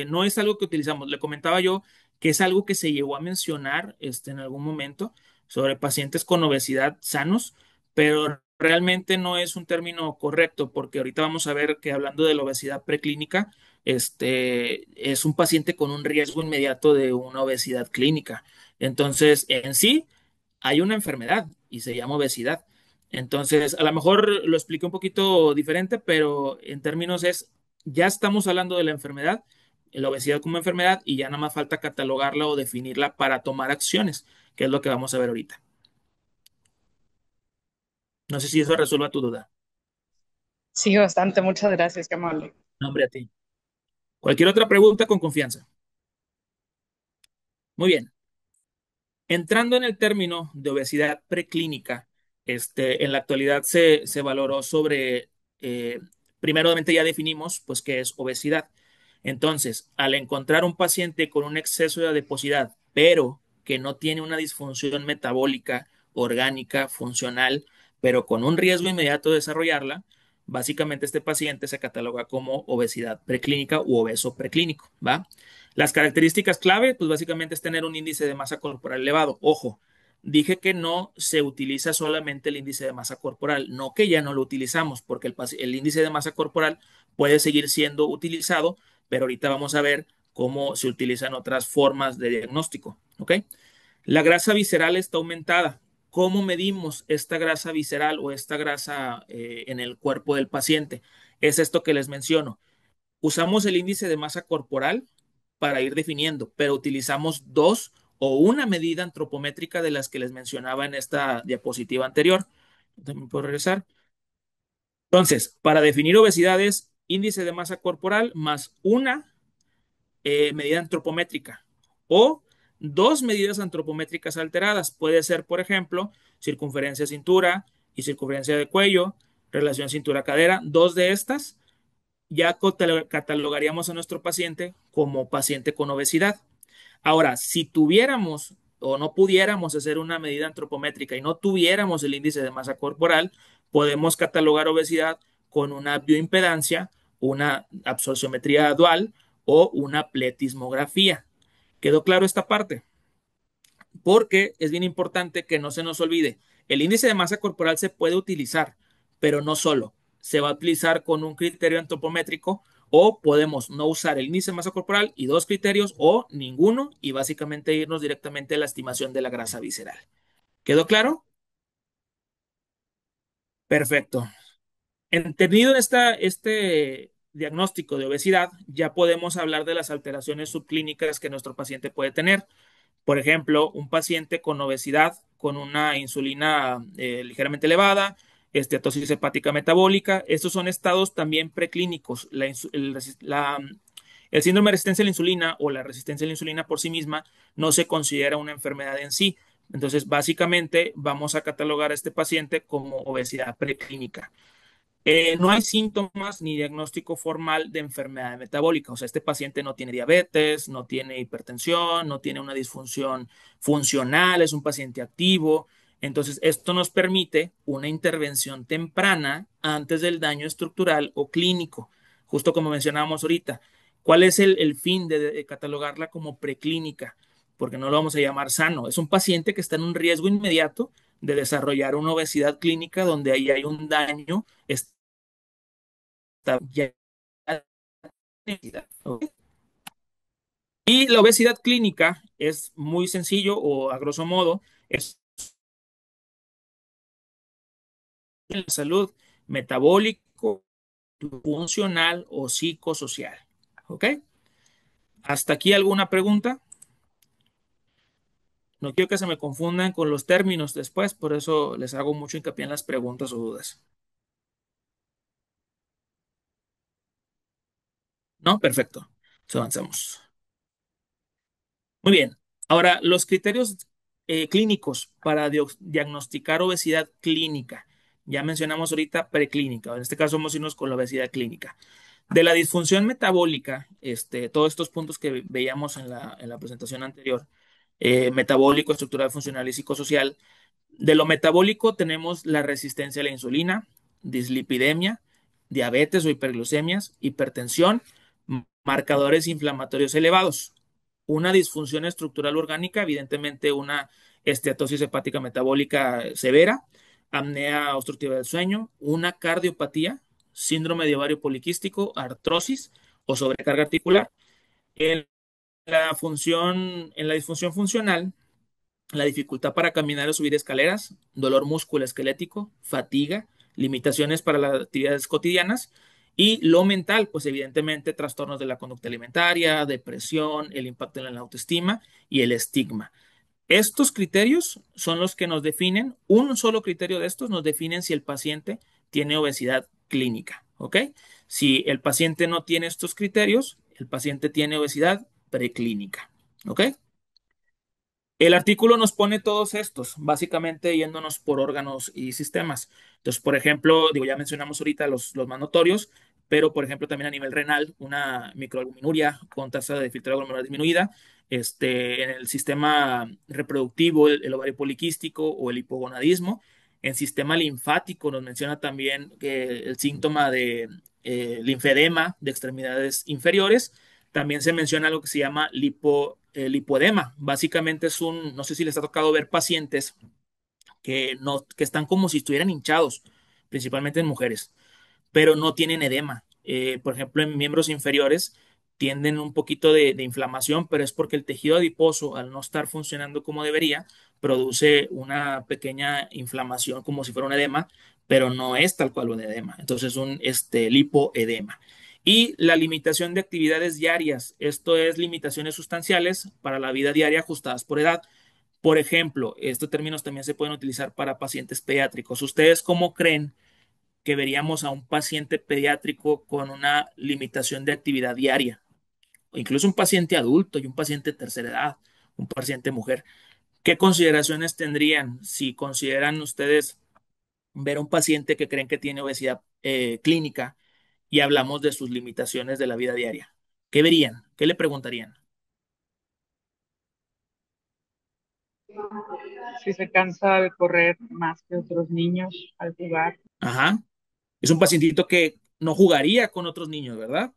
B: no es algo que utilizamos. Le comentaba yo que es algo que se llegó a mencionar, en algún momento sobre pacientes con obesidad sanos, pero realmente no es un término correcto porque ahorita vamos a ver que hablando de la obesidad preclínica, es un paciente con un riesgo inmediato de una obesidad clínica. Entonces, en sí, hay una enfermedad y se llama obesidad. Entonces, a lo mejor lo expliqué un poquito diferente, pero en términos es, ya estamos hablando de la enfermedad la obesidad como enfermedad y ya nada más falta catalogarla o definirla para tomar acciones, que es lo que vamos a ver ahorita. No sé si eso resuelva tu duda.
D: Sí, bastante. Muchas gracias, qué amable.
B: No, hombre, a ti. Cualquier otra pregunta con confianza. Muy bien. Entrando en el término de obesidad preclínica, en la actualidad se valoró sobre, primeramente ya definimos, pues, qué es obesidad. Entonces, al encontrar un paciente con un exceso de adiposidad, pero que no tiene una disfunción metabólica, orgánica, funcional, pero con un riesgo inmediato de desarrollarla, básicamente este paciente se cataloga como obesidad preclínica u obeso preclínico, ¿va? Las características clave, pues básicamente es tener un índice de masa corporal elevado. Ojo, dije que no se utiliza solamente el índice de masa corporal, no que ya no lo utilizamos, porque el índice de masa corporal puede seguir siendo utilizado, pero ahorita vamos a ver cómo se utilizan otras formas de diagnóstico. ¿Ok? La grasa visceral está aumentada. ¿Cómo medimos esta grasa visceral o esta grasa en el cuerpo del paciente? Es esto que les menciono. Usamos el índice de masa corporal para ir definiendo, pero utilizamos dos o una medida antropométrica de las que les mencionaba en esta diapositiva anterior. También puedo regresar. Entonces, para definir obesidades, índice de masa corporal más una medida antropométrica o dos medidas antropométricas alteradas. Puede ser, por ejemplo, circunferencia cintura y circunferencia de cuello, relación cintura-cadera. Dos de estas ya catalogaríamos a nuestro paciente como paciente con obesidad. Ahora, si tuviéramos o no pudiéramos hacer una medida antropométrica y no tuviéramos el índice de masa corporal, podemos catalogar obesidad con una bioimpedancia, una absorciometría dual o una pletismografía. ¿Quedó claro esta parte? Porque es bien importante que no se nos olvide, el índice de masa corporal se puede utilizar, pero no solo. Se va a utilizar con un criterio antropométrico o podemos no usar el índice de masa corporal y dos criterios o ninguno y básicamente irnos directamente a la estimación de la grasa visceral. ¿Quedó claro? Perfecto. Entendido este diagnóstico de obesidad, ya podemos hablar de las alteraciones subclínicas que nuestro paciente puede tener. Por ejemplo, un paciente con obesidad, con una insulina ligeramente elevada, esteatosis hepática metabólica, estos son estados también preclínicos. El síndrome de resistencia a la insulina o la resistencia a la insulina por sí misma no se considera una enfermedad en sí. Entonces, básicamente, vamos a catalogar a este paciente como obesidad preclínica. No hay síntomas ni diagnóstico formal de enfermedad metabólica. O sea, este paciente no tiene diabetes, no tiene hipertensión, no tiene una disfunción funcional, es un paciente activo. Entonces, esto nos permite una intervención temprana antes del daño estructural o clínico, justo como mencionábamos ahorita. ¿Cuál es el fin de catalogarla como preclínica? Porque no lo vamos a llamar sano. Es un paciente que está en un riesgo inmediato de desarrollar una obesidad clínica donde ahí hay un daño ya. Y la obesidad clínica es muy sencillo o a grosso modo es la salud metabólico, funcional o psicosocial. ¿Ok? ¿Hasta aquí alguna pregunta? No quiero que se me confundan con los términos después, por eso les hago mucho hincapié en las preguntas o dudas. ¿No? Perfecto. Entonces avanzamos. Muy bien. Ahora, los criterios clínicos para diagnosticar obesidad clínica. Ya mencionamos ahorita preclínica. En este caso vamos a irnos con la obesidad clínica. De la disfunción metabólica, todos estos puntos que veíamos en la presentación anterior, metabólico, estructural, funcional y psicosocial. De lo metabólico tenemos la resistencia a la insulina, dislipidemia, diabetes o hiperglucemias, hipertensión, marcadores inflamatorios elevados, una disfunción estructural orgánica, evidentemente una esteatosis hepática metabólica severa, apnea obstructiva del sueño, una cardiopatía, síndrome de ovario poliquístico, artrosis o sobrecarga articular. En en la disfunción funcional, la dificultad para caminar o subir escaleras, dolor musculoesquelético, fatiga, limitaciones para las actividades cotidianas Y lo mental, pues evidentemente trastornos de la conducta alimentaria, depresión, el impacto en la autoestima y el estigma. Estos criterios son los que nos definen, un solo criterio de estos nos definen si el paciente tiene obesidad clínica, ¿ok? Si el paciente no tiene estos criterios, el paciente tiene obesidad preclínica, ¿ok? El artículo nos pone todos estos, básicamente yéndonos por órganos y sistemas. Entonces, por ejemplo, digo, ya mencionamos ahorita los más notorios, pero por ejemplo también a nivel renal, una microalbuminuria con tasa de filtrado glomerular disminuida, en el sistema reproductivo, el ovario poliquístico o el hipogonadismo. En sistema linfático nos menciona también que el síntoma de linfedema de extremidades inferiores. También se menciona algo que se llama lipodema. Básicamente es no sé si les ha tocado ver pacientes que, no, que están como si estuvieran hinchados, principalmente en mujeres, pero no tienen edema. Por ejemplo, en miembros inferiores tienden un poquito de inflamación, pero es porque el tejido adiposo, al no estar funcionando como debería, produce una pequeña inflamación como si fuera un edema, pero no es tal cual un edema. Entonces, es un lipoedema. Y la limitación de actividades diarias, esto es limitaciones sustanciales para la vida diaria ajustadas por edad. Por ejemplo, estos términos también se pueden utilizar para pacientes pediátricos. ¿Ustedes cómo creen que veríamos a un paciente pediátrico con una limitación de actividad diaria, o incluso un paciente adulto y un paciente de tercera edad, un paciente mujer? ¿Qué consideraciones tendrían si consideran ustedes ver a un paciente que creen que tiene obesidad clínica y hablamos de sus limitaciones de la vida diaria? ¿Qué verían? ¿Qué le preguntarían?
D: Si se cansa de correr más que otros niños al jugar.
B: Ajá. Es un pacientito que no jugaría con otros niños, ¿verdad?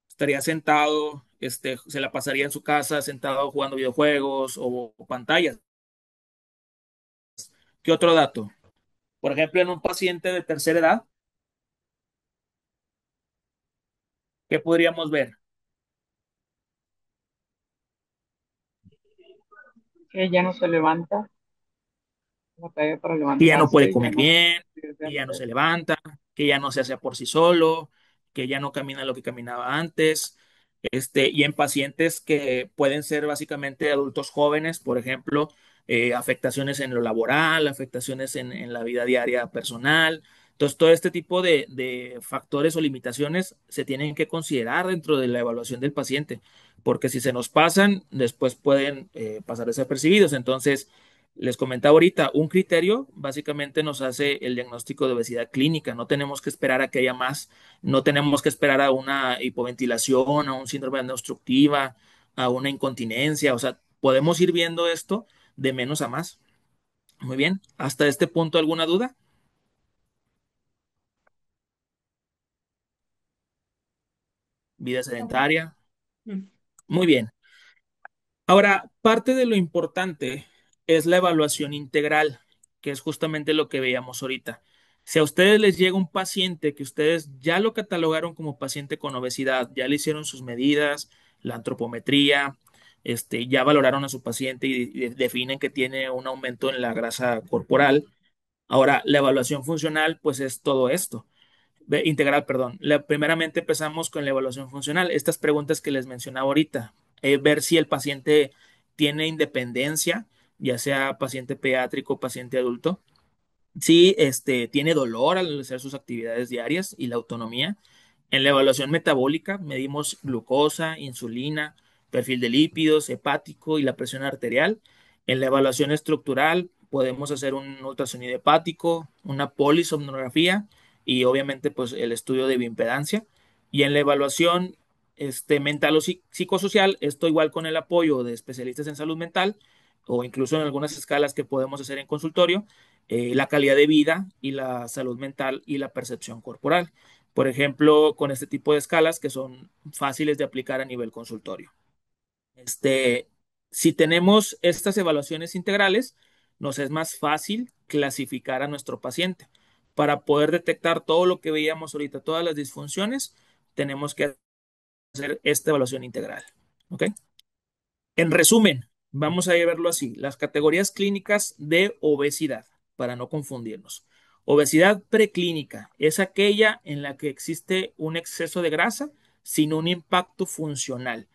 B: Estaría sentado, se la pasaría en su casa sentado jugando videojuegos o pantallas. ¿Qué otro dato? Por ejemplo, en un paciente de tercera edad, ¿qué podríamos ver?
D: Que ya no se levanta, batalla para
B: Que ya no puede
D: levantarse, ya
B: comer
D: no
B: bien,
D: pierde
B: que ya no
D: hambre.
B: se levanta, que ya no se hace por sí solo, que ya no camina lo que caminaba antes. Y en pacientes que pueden ser básicamente adultos jóvenes, por ejemplo, afectaciones en lo laboral, afectaciones en la vida diaria personal. Entonces, todo este tipo de factores o limitaciones se tienen que considerar dentro de la evaluación del paciente, porque si se nos pasan, después pueden pasar desapercibidos. Entonces, les comentaba ahorita, un criterio básicamente nos hace el diagnóstico de obesidad clínica. No tenemos que esperar a que haya más, no tenemos que esperar a una hipoventilación, a un síndrome de apnea obstructiva, a una incontinencia. O sea, podemos ir viendo esto de menos a más. Muy bien. ¿Hasta este punto alguna duda? Vida sedentaria.
A: Mm.
B: Muy bien. Ahora, parte de lo importante es la evaluación integral, que es justamente lo que veíamos ahorita. Si a ustedes les llega un paciente que ustedes ya lo catalogaron como paciente con obesidad, ya le hicieron sus medidas, la antropometría, ya valoraron a su paciente y definen que tiene un aumento en la grasa corporal. Ahora, la evaluación funcional, pues es todo esto. Integral, perdón. Primeramente empezamos con la evaluación funcional. Estas preguntas que les mencionaba ahorita. Ver si el paciente tiene independencia, ya sea paciente pediátrico o paciente adulto. Si tiene dolor al hacer sus actividades diarias y la autonomía. En la evaluación metabólica medimos glucosa, insulina, perfil de lípidos, hepático y la presión arterial. En la evaluación estructural podemos hacer un ultrasonido hepático, una polisomnografía y obviamente pues el estudio de bioimpedancia. Y en la evaluación mental o psicosocial, esto igual con el apoyo de especialistas en salud mental o incluso en algunas escalas que podemos hacer en consultorio, la calidad de vida y la salud mental y la percepción corporal. Por ejemplo, con este tipo de escalas que son fáciles de aplicar a nivel consultorio. Este, si tenemos estas evaluaciones integrales, nos es más fácil clasificar a nuestro paciente. Para poder detectar todo lo que veíamos ahorita, todas las disfunciones, tenemos que hacer esta evaluación integral. ¿Ok? En resumen, vamos a verlo así, las categorías clínicas de obesidad, para no confundirnos. Obesidad preclínica es aquella en la que existe un exceso de grasa sin un impacto funcional.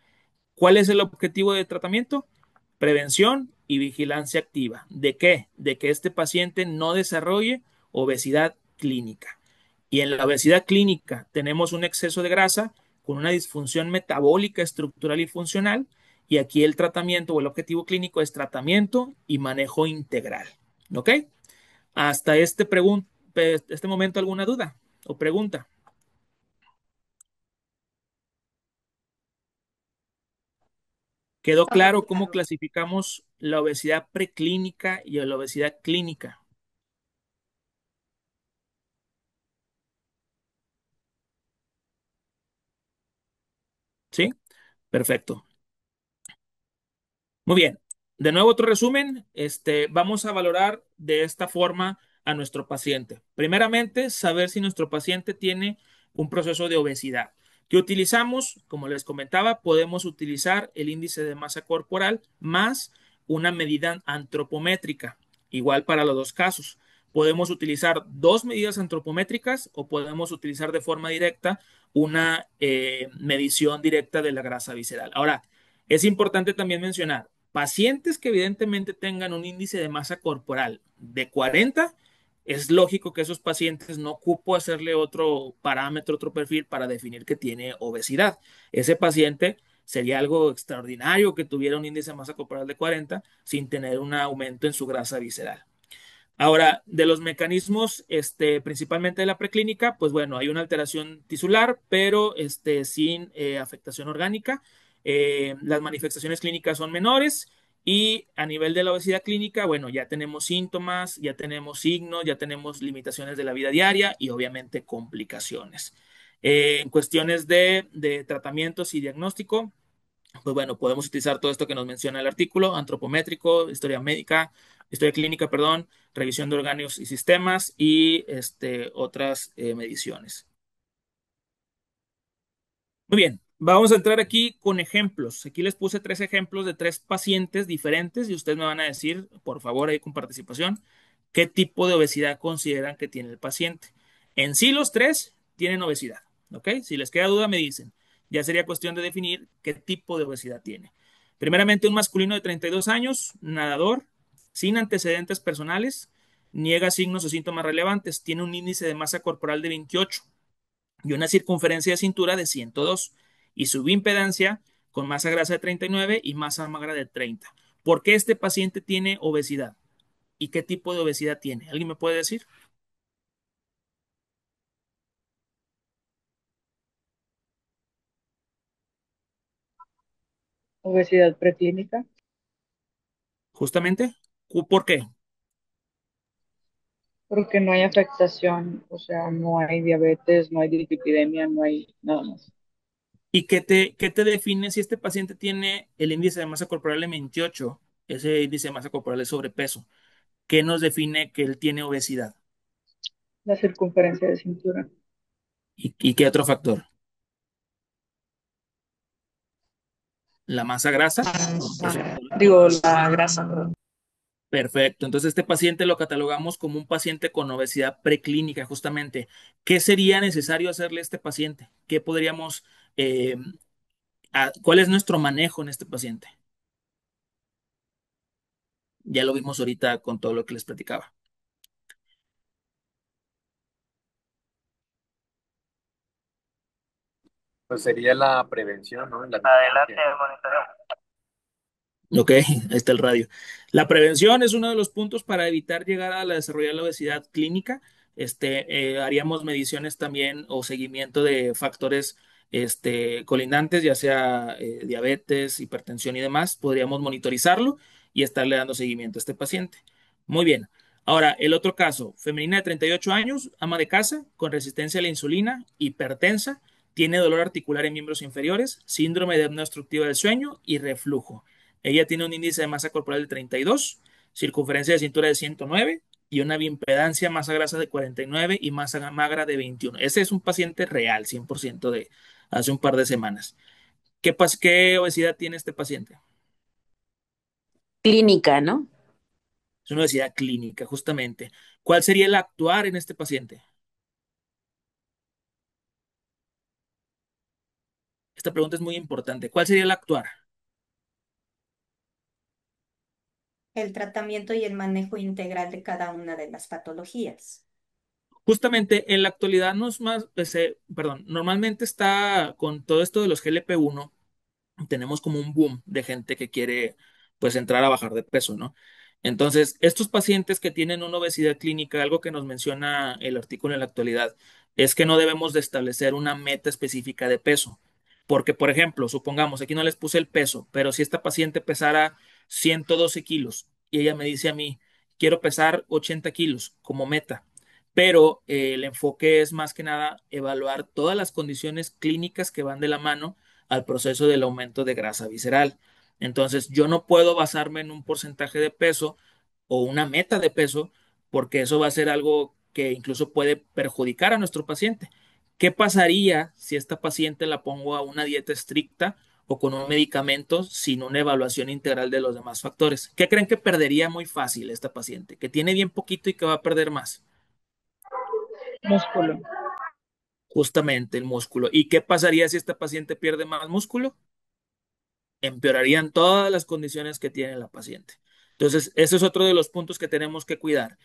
B: ¿Cuál es el objetivo de tratamiento? Prevención y vigilancia activa. ¿De qué? De que este paciente no desarrolle obesidad clínica. Y en la obesidad clínica tenemos un exceso de grasa con una disfunción metabólica, estructural y funcional. Y aquí el tratamiento o el objetivo clínico es tratamiento y manejo integral. ¿Ok? Hasta este momento, ¿alguna duda o pregunta? ¿Quedó claro cómo clasificamos la obesidad preclínica y la obesidad clínica? ¿Sí? Perfecto. Muy bien. De nuevo, otro resumen. Vamos a valorar de esta forma a nuestro paciente. Primeramente, saber si nuestro paciente tiene un proceso de obesidad. ¿Qué utilizamos? Como les comentaba, podemos utilizar el índice de masa corporal más una medida antropométrica, igual para los dos casos. Podemos utilizar dos medidas antropométricas o podemos utilizar de forma directa una medición directa de la grasa visceral. Ahora, es importante también mencionar, pacientes que evidentemente tengan un índice de masa corporal de 40, es lógico que esos pacientes no ocupo hacerle otro parámetro, otro perfil para definir que tiene obesidad. Ese paciente sería algo extraordinario que tuviera un índice de masa corporal de 40 sin tener un aumento en su grasa visceral. Ahora, de los mecanismos, principalmente de la preclínica, pues bueno, hay una alteración tisular, pero sin afectación orgánica. Las manifestaciones clínicas son menores y a nivel de la obesidad clínica, bueno, ya tenemos síntomas, ya tenemos signos, ya tenemos limitaciones de la vida diaria y obviamente complicaciones. En cuestiones de tratamientos y diagnóstico, pues bueno, podemos utilizar todo esto que nos menciona el artículo, antropométrico, historia médica, historia clínica, perdón, revisión de órganos y sistemas y otras mediciones. Muy bien, vamos a entrar aquí con ejemplos. Aquí les puse tres ejemplos de tres pacientes diferentes y ustedes me van a decir, por favor, ahí con participación, qué tipo de obesidad consideran que tiene el paciente. En sí, los tres tienen obesidad, ¿ok? Si les queda duda, me dicen. Ya sería cuestión de definir qué tipo de obesidad tiene. Primeramente, un masculino de 32 años, nadador, sin antecedentes personales, niega signos o síntomas relevantes, tiene un índice de masa corporal de 28 y una circunferencia de cintura de 102 y subimpedancia con masa grasa de 39 y masa magra de 30. ¿Por qué este paciente tiene obesidad? ¿Y qué tipo de obesidad tiene? ¿Alguien me puede decir?
D: Obesidad preclínica,
B: Justamente, ¿por qué?
D: porque no hay afectación, o sea, no hay diabetes, no hay dislipidemia, no hay nada más.
B: ¿Y qué te define si este paciente tiene el índice de masa corporal de 28? Ese índice de masa corporal es sobrepeso? ¿Qué nos define que él tiene obesidad?
D: La circunferencia de cintura.
B: ¿Y qué otro factor? ¿La masa grasa? Eso.
D: Digo, la grasa, perdón.
B: Perfecto. Entonces, este paciente lo catalogamos como un paciente con obesidad preclínica, justamente. ¿Qué sería necesario hacerle a este paciente? ¿Qué podríamos, eh, cuál es nuestro manejo en este paciente? Ya lo vimos ahorita con todo lo que les platicaba.
G: Pues sería la prevención, ¿no? La Adelante, monitoreo.
B: Ok, ahí está el radio. La prevención es uno de los puntos para evitar llegar a desarrollar la obesidad clínica. Haríamos mediciones también o seguimiento de factores colindantes, ya sea diabetes, hipertensión y demás. Podríamos monitorizarlo y estarle dando seguimiento a este paciente. Muy bien. Ahora, el otro caso, femenina de 38 años, ama de casa, con resistencia a la insulina, hipertensa, tiene dolor articular en miembros inferiores, síndrome de apnea obstructiva del sueño y reflujo. Ella tiene un índice de masa corporal de 32, circunferencia de cintura de 109 y una bioimpedancia masa grasa de 49 y masa magra de 21. Ese es un paciente real, 100% de hace un par de semanas. ¿Qué obesidad tiene este paciente?
H: Clínica, ¿no?
B: Es una obesidad clínica, justamente. ¿Cuál sería el actuar en este paciente? Esta pregunta es muy importante. ¿Cuál sería el actuar?
A: El tratamiento y el manejo integral de cada una de las patologías.
B: Justamente en la actualidad no es más, perdón, normalmente está con todo esto de los GLP-1, tenemos como un boom de gente que quiere pues entrar a bajar de peso, ¿no? Entonces, estos pacientes que tienen una obesidad clínica, algo que nos menciona el artículo en la actualidad, es que no debemos de establecer una meta específica de peso. Porque, por ejemplo, supongamos, aquí no les puse el peso, pero si esta paciente pesara 112 kilos y ella me dice a mí, quiero pesar 80 kilos como meta, pero el enfoque es más que nada evaluar todas las condiciones clínicas que van de la mano al proceso del aumento de grasa visceral. Entonces, yo no puedo basarme en un porcentaje de peso o una meta de peso, porque eso va a ser algo que incluso puede perjudicar a nuestro paciente. ¿Qué pasaría si esta paciente la pongo a una dieta estricta o con un medicamento sin una evaluación integral de los demás factores? ¿Qué creen que perdería muy fácil esta paciente? Que tiene bien poquito y que va a perder más.
D: Músculo.
B: Justamente el músculo. ¿Y qué pasaría si esta paciente pierde más músculo? Empeorarían todas las condiciones que tiene la paciente. Entonces, ese es otro de los puntos que tenemos que cuidar.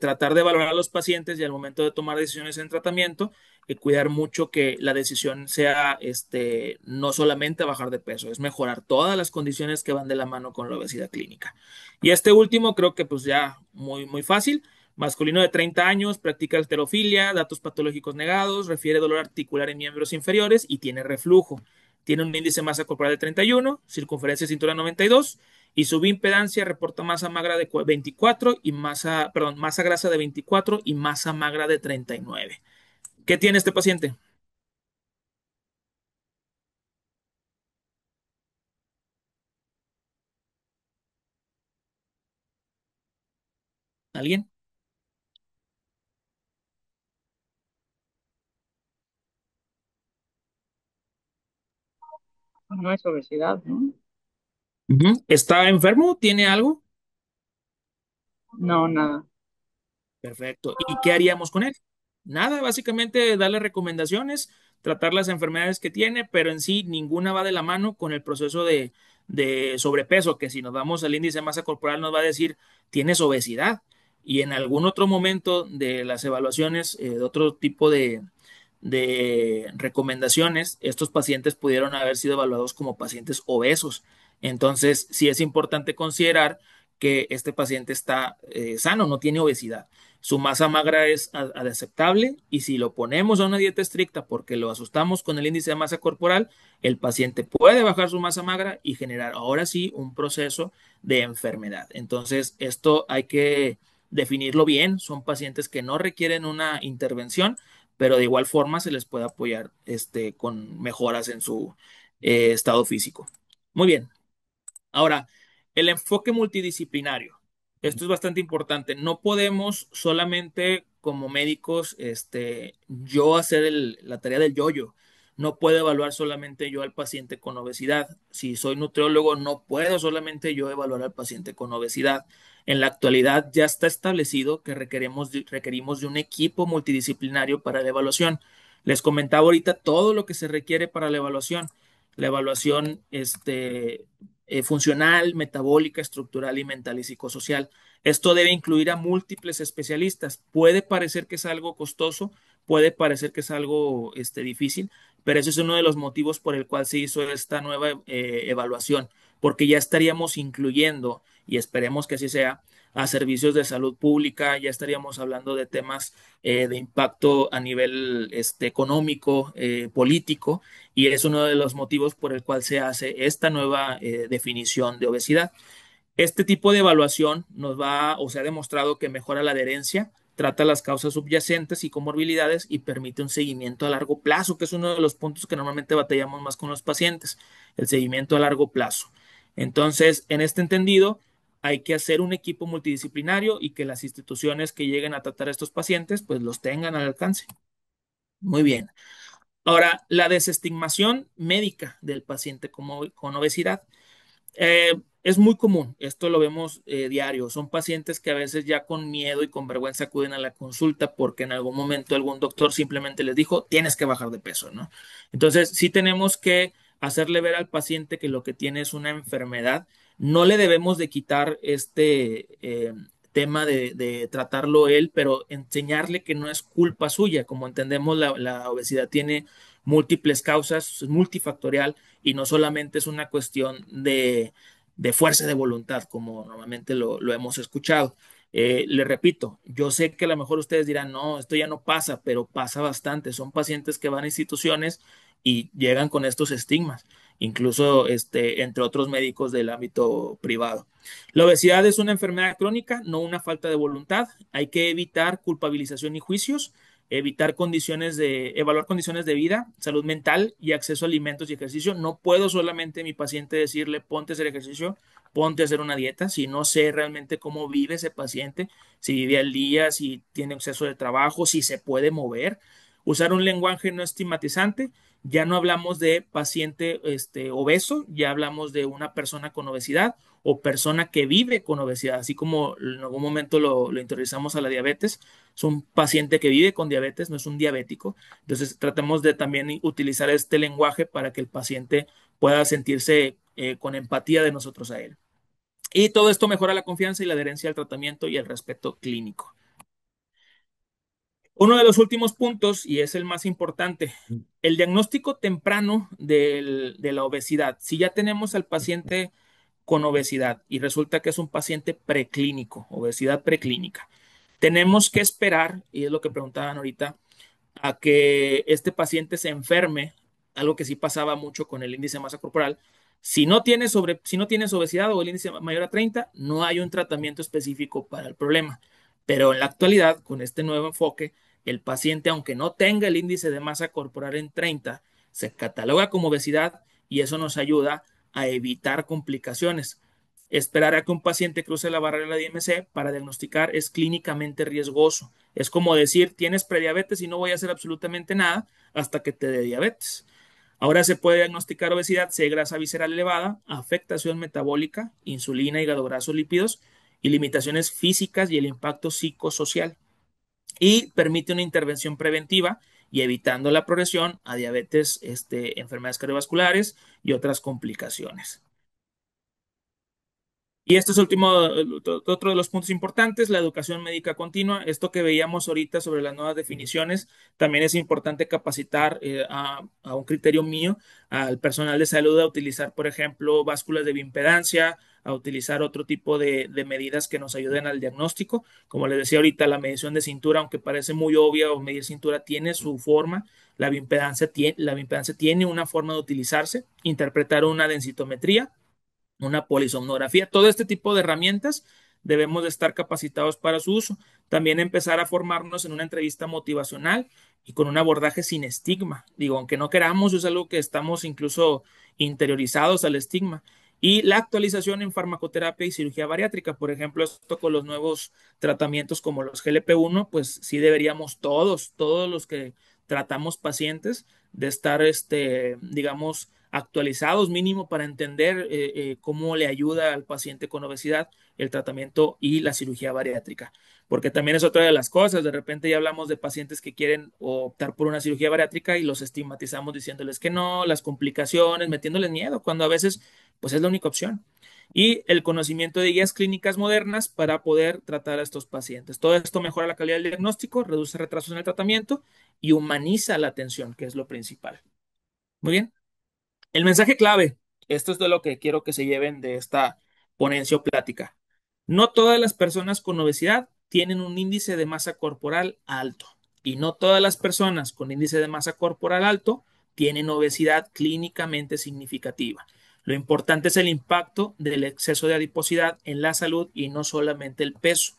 B: Tratar de valorar a los pacientes y al momento de tomar decisiones en tratamiento, cuidar mucho que la decisión sea no solamente bajar de peso, es mejorar todas las condiciones que van de la mano con la obesidad clínica. Y este último creo que pues ya muy, muy fácil. Masculino de 30 años, practica halterofilia, datos patológicos negados, refiere dolor articular en miembros inferiores y tiene reflujo. Tiene un índice de masa corporal de 31, circunferencia de cintura 92 y su impedancia reporta masa magra de 24 y masa grasa de 24 y masa magra de 39. ¿Qué tiene este paciente? ¿Alguien?
D: No es obesidad, ¿no?
B: ¿Está enfermo? ¿Tiene algo?
D: No, nada.
B: Perfecto. ¿Y qué haríamos con él? Nada, básicamente darle recomendaciones, tratar las enfermedades que tiene, pero en sí ninguna va de la mano con el proceso de sobrepeso, que si nos vamos al índice de masa corporal nos va a decir tienes obesidad. Y en algún otro momento de las evaluaciones, de otro tipo de recomendaciones, estos pacientes pudieron haber sido evaluados como pacientes obesos. Entonces, sí es importante considerar que este paciente está sano, no tiene obesidad. Su masa magra es aceptable y si lo ponemos a una dieta estricta porque lo asustamos con el índice de masa corporal, el paciente puede bajar su masa magra y generar ahora sí un proceso de enfermedad. Entonces, esto hay que definirlo bien. Son pacientes que no requieren una intervención, pero de igual forma se les puede apoyar con mejoras en su estado físico. Muy bien. Ahora, el enfoque multidisciplinario. Esto es bastante importante. No podemos solamente como médicos, yo hacer la tarea del yo-yo. No puedo evaluar solamente yo al paciente con obesidad. Si soy nutriólogo, no puedo solamente yo evaluar al paciente con obesidad. En la actualidad ya está establecido que requerimos de un equipo multidisciplinario para la evaluación. Les comentaba ahorita todo lo que se requiere para la evaluación. La evaluación, funcional, metabólica, estructural y mental y psicosocial. Esto debe incluir a múltiples especialistas. Puede parecer que es algo costoso, puede parecer que es algo difícil, pero ese es uno de los motivos por el cual se hizo esta nueva evaluación, porque ya estaríamos incluyendo, y esperemos que así sea, a servicios de salud pública, ya estaríamos hablando de temas de impacto a nivel económico, político, y es uno de los motivos por el cual se hace esta nueva definición de obesidad. Este tipo de evaluación nos va o se ha demostrado que mejora la adherencia, trata las causas subyacentes y comorbilidades y permite un seguimiento a largo plazo, que es uno de los puntos que normalmente batallamos más con los pacientes, el seguimiento a largo plazo. Entonces, en este entendido, hay que hacer un equipo multidisciplinario y que las instituciones que lleguen a tratar a estos pacientes, pues los tengan al alcance. Muy bien. Ahora, la desestigmación médica del paciente con obesidad. es muy común, esto lo vemos diario. Son pacientes que a veces ya con miedo y con vergüenza acuden a la consulta porque en algún momento algún doctor simplemente les dijo, tienes que bajar de peso, ¿no? Entonces, sí tenemos que hacerle ver al paciente que lo que tiene es una enfermedad. No le debemos de quitar tema de tratarlo él, pero enseñarle que no es culpa suya. Como entendemos, la obesidad tiene múltiples causas, es multifactorial y no solamente es una cuestión de fuerza de voluntad, como normalmente lo hemos escuchado. Le repito, yo sé que a lo mejor ustedes dirán, no, esto ya no pasa, pero pasa bastante. Son pacientes que van a instituciones y llegan con estos estigmas, incluso entre otros médicos del ámbito privado. La obesidad es una enfermedad crónica, no una falta de voluntad. Hay que evitar culpabilización y juicios, evaluar condiciones de vida, salud mental y acceso a alimentos y ejercicio. No puedo solamente a mi paciente decirle ponte a hacer ejercicio, ponte a hacer una dieta, si no sé realmente cómo vive ese paciente, si vive al día, si tiene exceso de trabajo, si se puede mover. Usar un lenguaje no estigmatizante. Ya no hablamos de paciente obeso, ya hablamos de una persona con obesidad o persona que vive con obesidad, así como en algún momento lo interiorizamos a la diabetes. Es un paciente que vive con diabetes, no es un diabético. Entonces tratamos de también utilizar este lenguaje para que el paciente pueda sentirse con empatía de nosotros a él. Y todo esto mejora la confianza y la adherencia al tratamiento y el respeto clínico. Uno de los últimos puntos, y es el más importante, el diagnóstico temprano de la obesidad. Si ya tenemos al paciente con obesidad y resulta que es un paciente preclínico, obesidad preclínica, tenemos que esperar, y es lo que preguntaban ahorita, a que este paciente se enferme, algo que sí pasaba mucho con el índice de masa corporal. Si no tienes obesidad o el índice mayor a 30, no hay un tratamiento específico para el problema. Pero en la actualidad, con este nuevo enfoque, el paciente, aunque no tenga el índice de masa corporal en 30, se cataloga como obesidad y eso nos ayuda a evitar complicaciones. Esperar a que un paciente cruce la barrera de IMC para diagnosticar es clínicamente riesgoso. Es como decir, tienes prediabetes y no voy a hacer absolutamente nada hasta que te dé diabetes. Ahora se puede diagnosticar obesidad si hay grasa visceral elevada, afectación metabólica, insulina, hígado graso, lípidos y limitaciones físicas y el impacto psicosocial. Y permite una intervención preventiva y evitando la progresión a diabetes, enfermedades cardiovasculares y otras complicaciones. Y esto es otro de los puntos importantes, la educación médica continua. Esto que veíamos ahorita sobre las nuevas definiciones, también es importante capacitar a un criterio mío al personal de salud a utilizar, por ejemplo, básculas de bioimpedancia, a utilizar otro tipo de medidas que nos ayuden al diagnóstico. Como les decía ahorita, la medición de cintura, aunque parece muy obvia o medir cintura, tiene su forma. La bioimpedancia tiene una forma de utilizarse, interpretar una densitometría, una polisomnografía, todo este tipo de herramientas debemos de estar capacitados para su uso. También empezar a formarnos en una entrevista motivacional y con un abordaje sin estigma. Digo, aunque no queramos, es algo que estamos incluso interiorizados al estigma. Y la actualización en farmacoterapia y cirugía bariátrica, por ejemplo, esto con los nuevos tratamientos como los GLP-1, pues sí deberíamos todos los que tratamos pacientes, de estar, digamos, actualizados mínimo para entender cómo le ayuda al paciente con obesidad el tratamiento y la cirugía bariátrica. Porque también es otra de las cosas, de repente ya hablamos de pacientes que quieren optar por una cirugía bariátrica y los estigmatizamos diciéndoles que no, las complicaciones, metiéndoles miedo, cuando a veces pues es la única opción. Y el conocimiento de guías clínicas modernas para poder tratar a estos pacientes. Todo esto mejora la calidad del diagnóstico, reduce retrasos en el tratamiento y humaniza la atención, que es lo principal. Muy bien. El mensaje clave, esto es de lo que quiero que se lleven de esta ponencia o plática. No todas las personas con obesidad tienen un índice de masa corporal alto y no todas las personas con índice de masa corporal alto tienen obesidad clínicamente significativa. Lo importante es el impacto del exceso de adiposidad en la salud y no solamente el peso.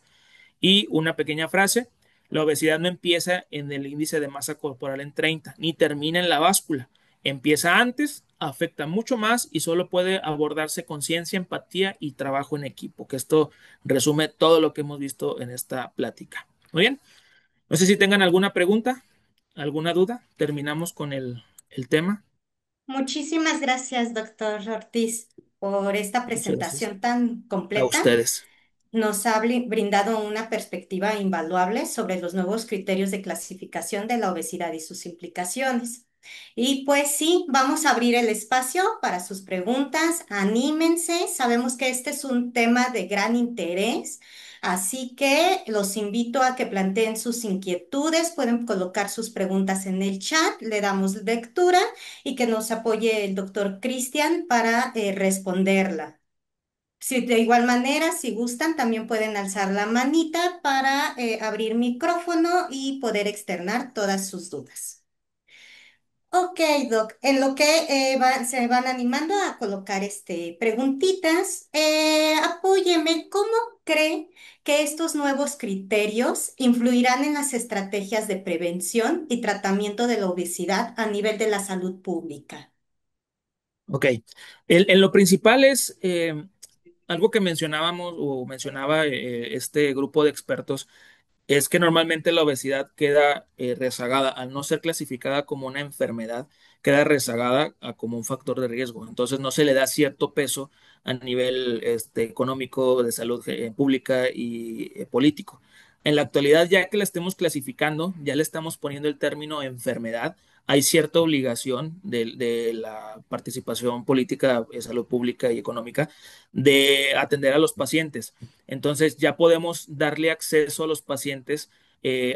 B: Y una pequeña frase, la obesidad no empieza en el índice de masa corporal en 30, ni termina en la báscula. Empieza antes, afecta mucho más y solo puede abordarse con ciencia, empatía y trabajo en equipo, que esto resume todo lo que hemos visto en esta plática. Muy bien, no sé si tengan alguna pregunta, alguna duda. Terminamos con el tema.
A: Muchísimas gracias, doctor Ortiz. por esta
B: Muchas gracias.
A: presentación tan
B: A
A: completa.
B: ustedes.
A: Nos ha brindado una perspectiva invaluable sobre los nuevos criterios de clasificación de la obesidad y sus implicaciones. Y pues sí, vamos a abrir el espacio para sus preguntas. Anímense. Sabemos que este es un tema de gran interés, así que los invito a que planteen sus inquietudes. Pueden colocar sus preguntas en el chat, le damos lectura y que nos apoye el doctor Cristian para responderla. Si de igual manera, si gustan, también pueden alzar la manita para abrir micrófono y poder externar todas sus dudas. Ok, Doc, en lo que se van animando a colocar preguntitas, apóyeme, ¿cómo cree que estos nuevos criterios influirán en las estrategias de prevención y tratamiento de la obesidad a nivel de la salud pública?
B: Ok. En lo principal es algo que mencionábamos o mencionaba este grupo de expertos es que normalmente la obesidad queda rezagada, al no ser clasificada como una enfermedad, queda rezagada como un factor de riesgo. Entonces no se le da cierto peso a nivel económico, de salud pública y político. En la actualidad, ya que la estemos clasificando, ya le estamos poniendo el término enfermedad, hay cierta obligación de la participación política, salud pública y económica de atender a los pacientes. Entonces ya podemos darle acceso a los pacientes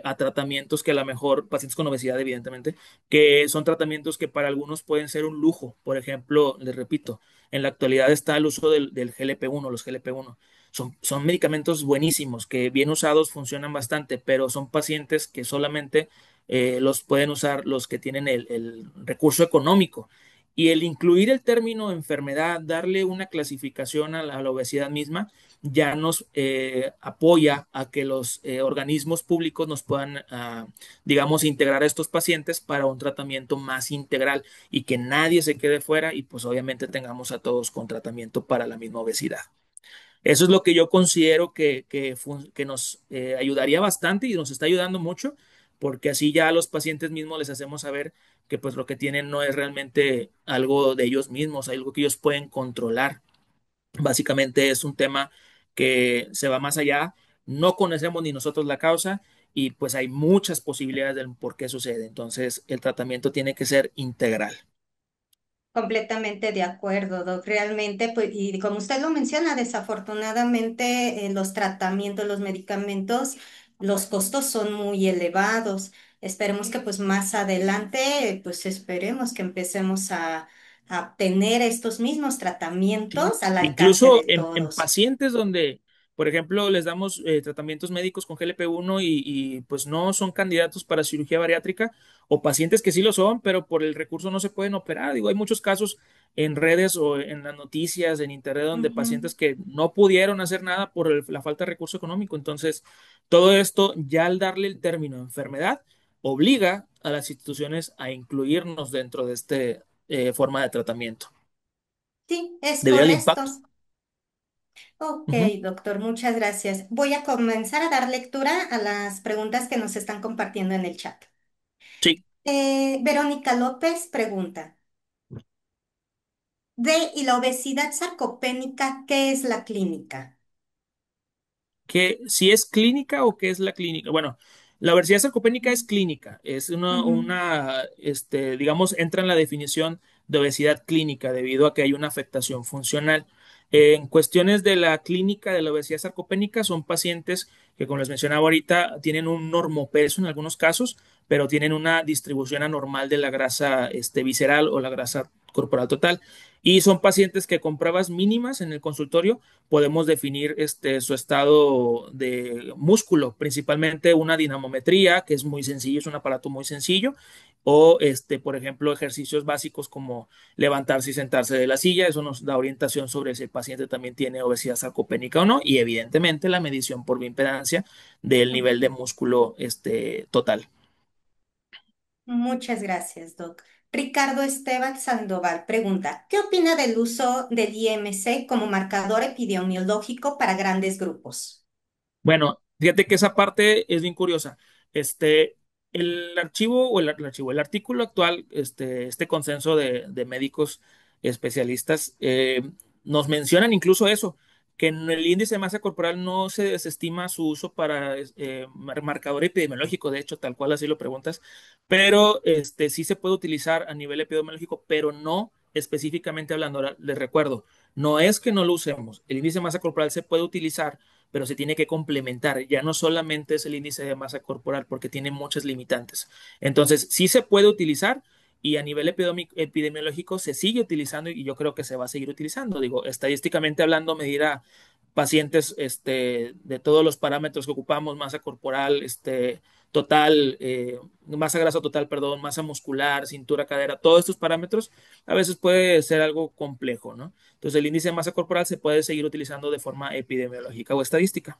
B: a tratamientos que a lo mejor, pacientes con obesidad evidentemente, que son tratamientos que para algunos pueden ser un lujo. Por ejemplo, les repito, en la actualidad está el uso del GLP-1, los GLP-1. Son medicamentos buenísimos que bien usados funcionan bastante, pero son pacientes que solamente los pueden usar los que tienen el recurso económico. Y el incluir el término enfermedad, darle una clasificación a la obesidad misma, ya nos apoya a que los organismos públicos nos puedan, digamos, integrar a estos pacientes para un tratamiento más integral y que nadie se quede fuera y pues obviamente tengamos a todos con tratamiento para la misma obesidad. Eso es lo que yo considero que nos ayudaría bastante y nos está ayudando mucho, porque así ya a los pacientes mismos les hacemos saber que pues lo que tienen no es realmente algo de ellos mismos, algo que ellos pueden controlar. Básicamente es un tema que se va más allá, no conocemos ni nosotros la causa y pues hay muchas posibilidades del por qué sucede. Entonces el tratamiento tiene que ser integral.
A: Completamente de acuerdo, Doc. Realmente, pues, y como usted lo menciona, desafortunadamente los tratamientos, los medicamentos, los costos son muy elevados. Esperemos que pues más adelante, pues esperemos que empecemos a tener estos mismos
B: Sí.
A: tratamientos al alcance
B: Incluso
A: de
B: en
A: todos.
B: pacientes donde, por ejemplo, les damos tratamientos médicos con GLP-1 pues no son candidatos para cirugía bariátrica, o pacientes que sí lo son, pero por el recurso no se pueden operar. Digo, hay muchos casos en redes o en las noticias, en internet, donde
A: Ujú.
B: pacientes que no pudieron hacer nada por la falta de recurso económico. Entonces, todo esto, ya al darle el término enfermedad, obliga a las instituciones a incluirnos dentro de esta forma de tratamiento,
A: Sí, es
B: debido al impacto.
A: correcto. Ok,
B: Ujú.
A: doctor, muchas gracias. Voy a comenzar a dar lectura a las preguntas que nos están compartiendo en el chat.
B: Sí,
A: Verónica López pregunta, ¿y la obesidad sarcopénica, qué es la clínica?
B: que si es clínica o qué es la clínica. Bueno, la obesidad sarcopénica es clínica, es
A: Ujú,
B: digamos, entra en la definición de obesidad clínica debido a que hay una afectación funcional. En cuestiones de la clínica de la obesidad sarcopénica son pacientes que, como les mencionaba ahorita, tienen un normopeso en algunos casos, pero tienen una distribución anormal de la grasa visceral o la grasa corporal total. Y son pacientes que con pruebas mínimas en el consultorio podemos definir su estado de músculo, principalmente una dinamometría, que es muy sencillo, es un aparato muy sencillo, o por ejemplo, ejercicios básicos como levantarse y sentarse de la silla, eso nos da orientación sobre si el paciente también tiene obesidad sarcopénica o no, y evidentemente la medición por bioimpedancia del nivel de
A: ujú.
B: músculo total.
A: Muchas gracias, Doc. Ricardo Esteban Sandoval pregunta, ¿qué opina del uso del IMC como marcador epidemiológico para grandes grupos?
B: Bueno, fíjate que esa parte es bien curiosa. Este, el archivo o el artículo actual, este consenso de médicos especialistas, nos mencionan incluso eso, que en el índice de masa corporal no se desestima su uso para marcador epidemiológico, de hecho, tal cual así lo preguntas, pero sí se puede utilizar a nivel epidemiológico, pero no específicamente hablando. Ahora, les recuerdo, no es que no lo usemos, el índice de masa corporal se puede utilizar, pero se tiene que complementar, ya no solamente es el índice de masa corporal, porque tiene muchas limitantes. Entonces, sí se puede utilizar, y a nivel epidemiológico se sigue utilizando y yo creo que se va a seguir utilizando. Digo, estadísticamente hablando, medir a pacientes de todos los parámetros que ocupamos, masa corporal, total, masa grasa total, perdón, masa muscular, cintura, cadera, todos estos parámetros a veces puede ser algo complejo, ¿no? Entonces el índice de masa corporal se puede seguir utilizando de forma epidemiológica o estadística.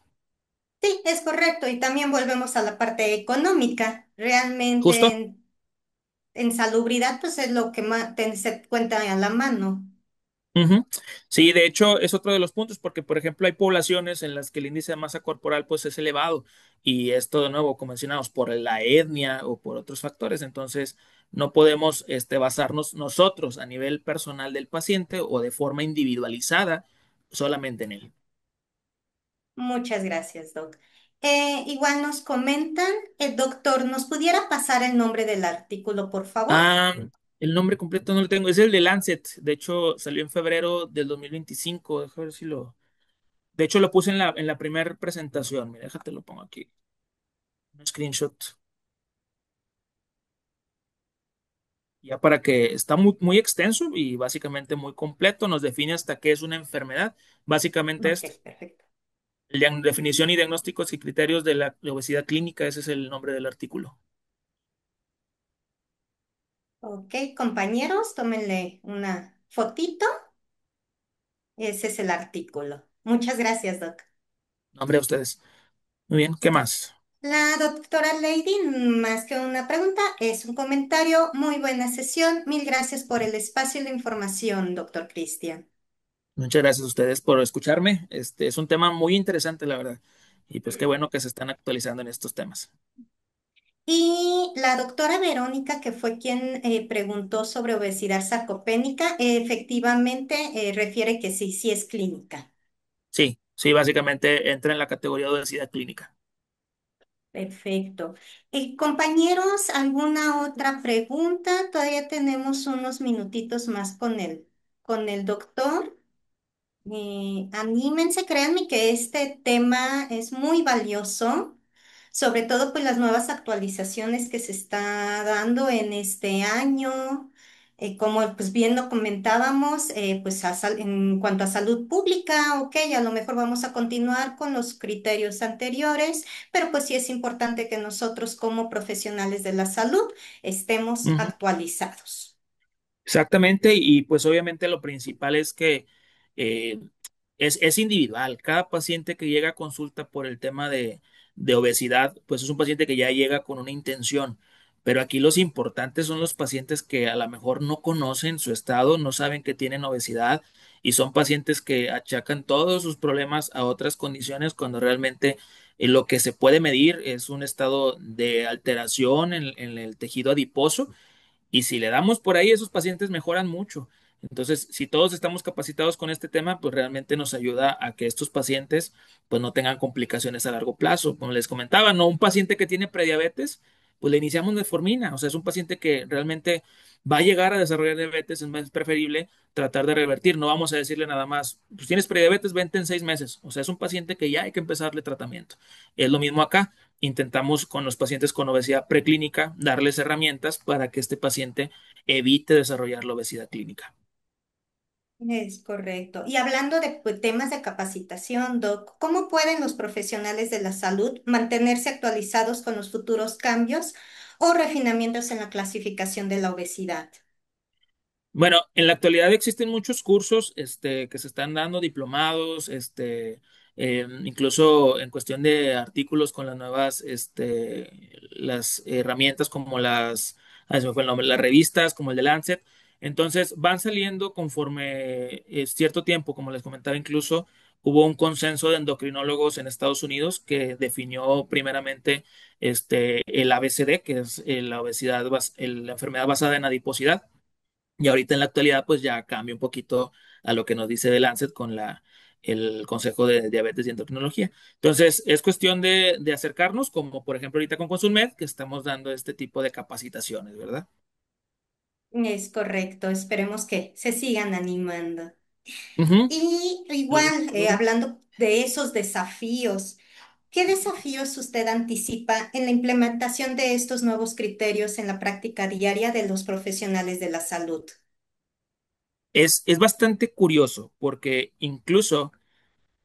A: Sí, es correcto. Y también volvemos a la parte económica. Realmente
B: Justo.
A: en salubridad, pues es lo que más se cuenta a la mano.
B: Ujú. Sí, de hecho es otro de los puntos porque, por ejemplo, hay poblaciones en las que el índice de masa corporal pues es elevado y esto de nuevo, como mencionamos, por la etnia o por otros factores. Entonces, no podemos basarnos nosotros a nivel personal del paciente o de forma individualizada solamente en él.
A: Muchas gracias, Doc. Igual nos comentan, doctor, ¿nos pudiera pasar el nombre del artículo, por favor?
B: Ah, el nombre completo no lo tengo, es el de Lancet. De hecho, salió en febrero del 2025. Déjame ver si lo... De hecho, lo puse en la primera presentación. Mira, déjate lo pongo aquí. Un screenshot. Ya para que está muy, muy extenso y básicamente muy completo, nos define hasta qué es una enfermedad. Básicamente
A: Ok,
B: esto,
A: perfecto.
B: definición y diagnósticos y criterios de la obesidad clínica, ese es el nombre del artículo.
A: Ok, compañeros, tómenle una fotito. Ese es el artículo. Muchas gracias, Doc.
B: Nombre a ustedes. Muy bien, ¿qué más?
A: La doctora Lady, más que una pregunta, es un comentario. Muy buena sesión. Mil gracias por el espacio y la información, doctor Cristian.
B: Muchas gracias a ustedes por escucharme. Este es un tema muy interesante, la verdad. Y pues qué bueno que se están actualizando en estos temas.
A: Y la doctora Verónica, que fue quien preguntó sobre obesidad sarcopénica, efectivamente refiere que sí, sí es clínica.
B: Sí, sí, básicamente entra en la categoría de obesidad clínica.
A: Perfecto. Compañeros, ¿alguna otra pregunta? Todavía tenemos unos minutitos más con el doctor. Anímense, créanme que este tema es muy valioso, sobre todo pues las nuevas actualizaciones que se está dando en este año, como pues bien lo comentábamos, pues en cuanto a salud pública, ok, a lo mejor vamos a continuar con los criterios anteriores, pero pues sí es importante que nosotros como profesionales de la salud estemos
B: Ujú.
A: actualizados.
B: Exactamente, y pues obviamente lo principal es que eh, es individual. Cada paciente que llega a consulta por el tema de obesidad, pues es un paciente que ya llega con una intención. Pero aquí los importantes son los pacientes que a lo mejor no conocen su estado, no saben que tienen obesidad y son pacientes que achacan todos sus problemas a otras condiciones cuando realmente lo que se puede medir es un estado de alteración en el tejido adiposo y si le damos por ahí, esos pacientes mejoran mucho. Entonces, si todos estamos capacitados con este tema, pues realmente nos ayuda a que estos pacientes pues no tengan complicaciones a largo plazo. Como les comentaba, no un paciente que tiene prediabetes, pues le iniciamos metformina. O sea, es un paciente que realmente va a llegar a desarrollar diabetes, es más preferible tratar de revertir. No vamos a decirle nada más, pues tienes prediabetes, vente en 6 meses. O sea, es un paciente que ya hay que empezarle tratamiento. Es lo mismo acá. Intentamos con los pacientes con obesidad preclínica darles herramientas para que este paciente evite desarrollar la obesidad clínica.
A: Es correcto. Y hablando de pues, temas de capacitación, Doc, ¿cómo pueden los profesionales de la salud mantenerse actualizados con los futuros cambios o refinamientos en la clasificación de la obesidad?
B: Bueno, en la actualidad existen muchos cursos que se están dando, diplomados, incluso en cuestión de artículos con las nuevas las herramientas como se me fue el nombre, las revistas como el de Lancet. Entonces van saliendo conforme cierto tiempo, como les comentaba, incluso hubo un consenso de endocrinólogos en Estados Unidos que definió primeramente el ABCD, que es la obesidad, la enfermedad basada en adiposidad. Y ahorita en la actualidad, pues ya cambia un poquito a lo que nos dice The Lancet con el Consejo de Diabetes y Endocrinología. Entonces, es cuestión de acercarnos, como por ejemplo ahorita con Consulmed, que estamos dando este tipo de capacitaciones, ¿verdad?
A: Es correcto, esperemos que se sigan animando.
B: Ujú.
A: Y
B: ¿Alguna
A: igual,
B: duda?
A: hablando de esos desafíos, ¿qué desafíos usted anticipa en la implementación de estos nuevos criterios en la práctica diaria de los profesionales de la salud?
B: Es bastante curioso porque incluso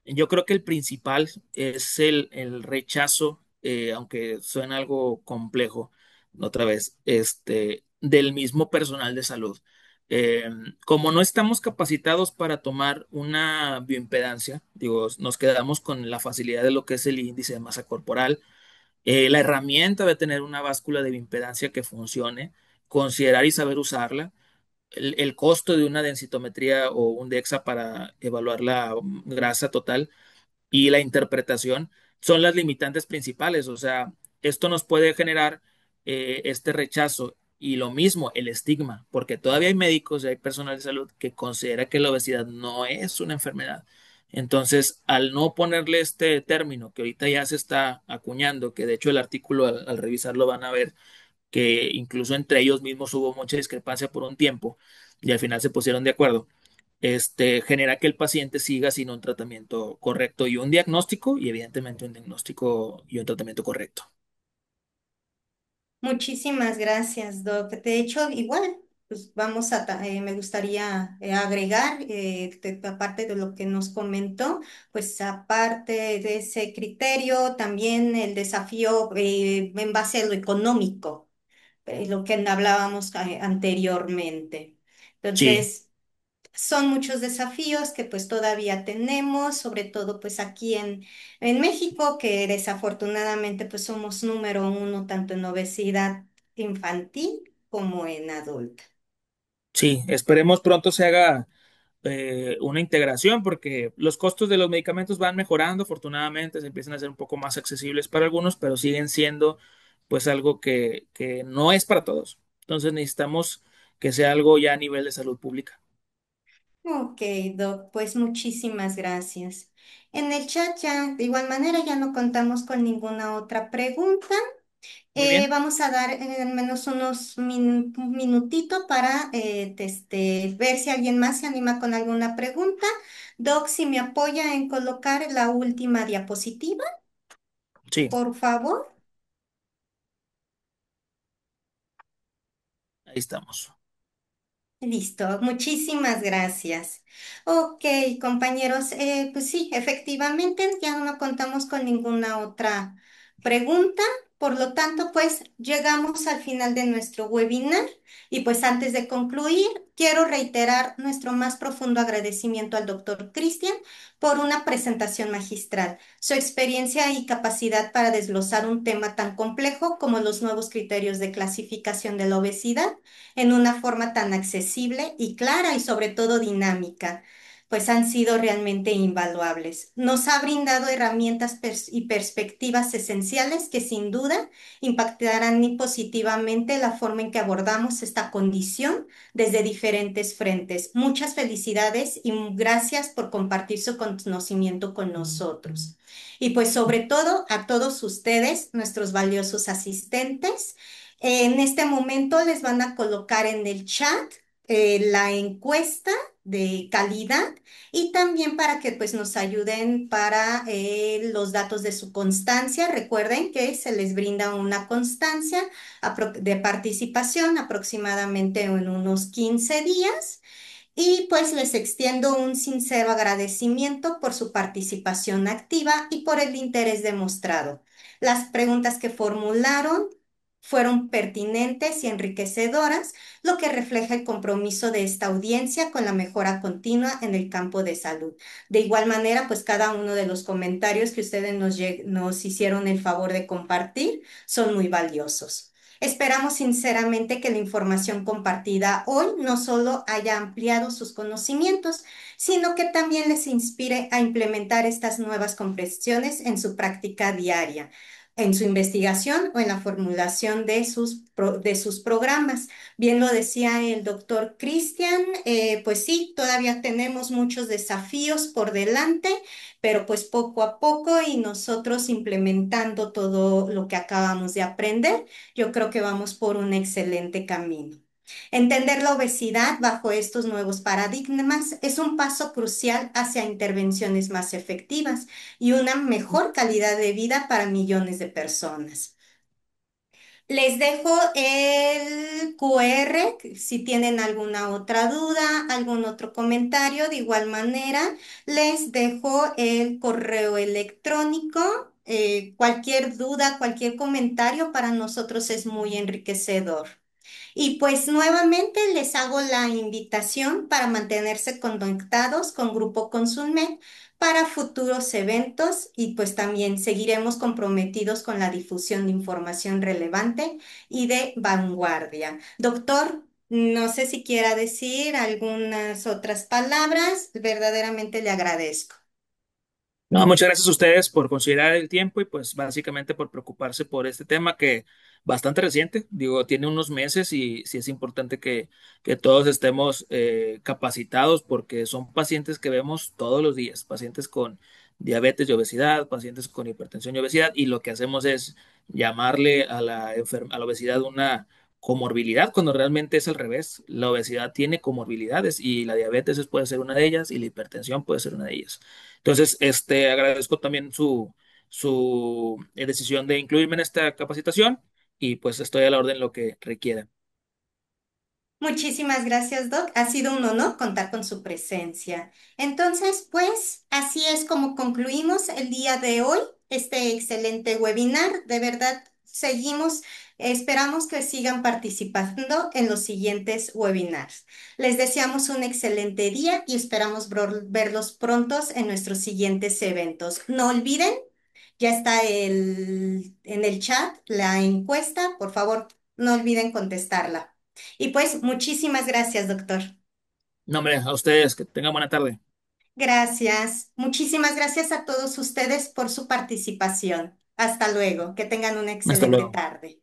B: yo creo que el principal es el rechazo, aunque suena algo complejo, otra vez, del mismo personal de salud. Eh, Como no estamos capacitados para tomar una bioimpedancia, digo, nos quedamos con la facilidad de lo que es el índice de masa corporal, la herramienta de tener una báscula de bioimpedancia que funcione, considerar y saber usarla, el costo de una densitometría o un DEXA para evaluar la grasa total y la interpretación son las limitantes principales. O sea, esto nos puede generar este rechazo y lo mismo, el estigma, porque todavía hay médicos y hay personal de salud que considera que la obesidad no es una enfermedad. Entonces, al no ponerle este término que ahorita ya se está acuñando, que de hecho el artículo al revisarlo van a ver que incluso entre ellos mismos hubo mucha discrepancia por un tiempo y al final se pusieron de acuerdo, genera que el paciente siga sin un tratamiento correcto y un diagnóstico y evidentemente un diagnóstico y un tratamiento correcto.
A: Muchísimas gracias, Doc. De hecho, igual, pues me gustaría agregar, aparte de lo que nos comentó, pues aparte de ese criterio, también el desafío en base a lo económico, lo que hablábamos anteriormente.
B: Sí,
A: Entonces, son muchos desafíos que pues todavía tenemos, sobre todo pues aquí en México, que desafortunadamente pues somos número uno tanto en obesidad infantil como en adulta.
B: sí, esperemos pronto se haga una integración porque los costos de los medicamentos van mejorando, afortunadamente se empiezan a ser un poco más accesibles para algunos, pero siguen siendo pues algo que no es para todos. Entonces necesitamos que sea algo ya a nivel de salud pública.
A: Ok, Doc, pues muchísimas gracias. En el chat ya, de igual manera, ya no contamos con ninguna otra pregunta.
B: Muy bien,
A: Vamos a dar al menos un minutito para ver si alguien más se anima con alguna pregunta. Doc, si me apoya en colocar la última diapositiva,
B: sí,
A: por favor.
B: ahí estamos.
A: Listo, muchísimas gracias. Ok, compañeros, pues sí, efectivamente ya no contamos con ninguna otra pregunta. Por lo tanto, pues llegamos al final de nuestro webinar y pues antes de concluir, quiero reiterar nuestro más profundo agradecimiento al doctor Cristian por una presentación magistral, su experiencia y capacidad para desglosar un tema tan complejo como los nuevos criterios de clasificación de la obesidad en una forma tan accesible y clara y sobre todo dinámica, pues han sido realmente invaluables. Nos ha brindado herramientas y perspectivas esenciales que sin duda impactarán positivamente la forma en que abordamos esta condición desde diferentes frentes. Muchas felicidades y gracias por compartir su conocimiento con nosotros. Y pues sobre todo a todos ustedes, nuestros valiosos asistentes. En este momento les van a colocar en el chat la encuesta de calidad y también para que pues nos ayuden para los datos de su constancia. Recuerden que se les brinda una constancia de participación aproximadamente en unos 15 días. Y pues les extiendo un sincero agradecimiento por su participación activa y por el interés demostrado. Las preguntas que formularon fueron pertinentes y enriquecedoras, lo que refleja el compromiso de esta audiencia con la mejora continua en el campo de salud. De igual manera, pues cada uno de los comentarios que ustedes nos hicieron el favor de compartir son muy valiosos. Esperamos sinceramente que la información compartida hoy no solo haya ampliado sus conocimientos, sino que también les inspire a implementar estas nuevas comprensiones en su práctica diaria. en su investigación o en la formulación de de sus programas. Bien lo decía el doctor Cristian, pues sí, todavía tenemos muchos desafíos por delante, pero pues poco a poco y nosotros implementando todo lo que acabamos de aprender, yo creo que vamos por un excelente camino. Entender la obesidad bajo estos nuevos paradigmas es un paso crucial hacia intervenciones más efectivas y una mejor calidad de vida para millones de personas. Les dejo el QR, si tienen alguna otra duda, algún otro comentario, de igual manera, les dejo el correo electrónico. Cualquier duda, cualquier comentario para nosotros es muy enriquecedor. Y pues nuevamente les hago la invitación para mantenerse conectados con Grupo Consulmet para futuros eventos y pues también seguiremos comprometidos con la difusión de información relevante y de vanguardia. Doctor, no sé si quiera decir algunas otras palabras, verdaderamente le agradezco.
B: No, muchas gracias a ustedes por considerar el tiempo y pues básicamente por preocuparse por este tema que bastante reciente, digo, tiene unos meses y sí es importante que todos estemos capacitados porque son pacientes que vemos todos los días, pacientes con diabetes y obesidad, pacientes con hipertensión y obesidad y lo que hacemos es llamarle a a la obesidad una comorbilidad cuando realmente es al revés. La obesidad tiene comorbilidades y la diabetes puede ser una de ellas y la hipertensión puede ser una de ellas. Entonces, agradezco también su decisión de incluirme en esta capacitación y pues estoy a la orden lo que requiera.
A: Muchísimas gracias, Doc. Ha sido un honor contar con su presencia. Entonces, pues, así es como concluimos el día de hoy este excelente webinar. De verdad, seguimos, esperamos que sigan participando en los siguientes webinars. Les deseamos un excelente día y esperamos verlos prontos en nuestros siguientes eventos. No olviden, ya está en el chat la encuesta. Por favor, no olviden contestarla. Y pues muchísimas gracias, doctor.
B: No, hombre, a ustedes, que tengan buena tarde.
A: Gracias. Muchísimas gracias a todos ustedes por su participación. Hasta luego. Que tengan una
B: Hasta
A: excelente
B: luego.
A: tarde.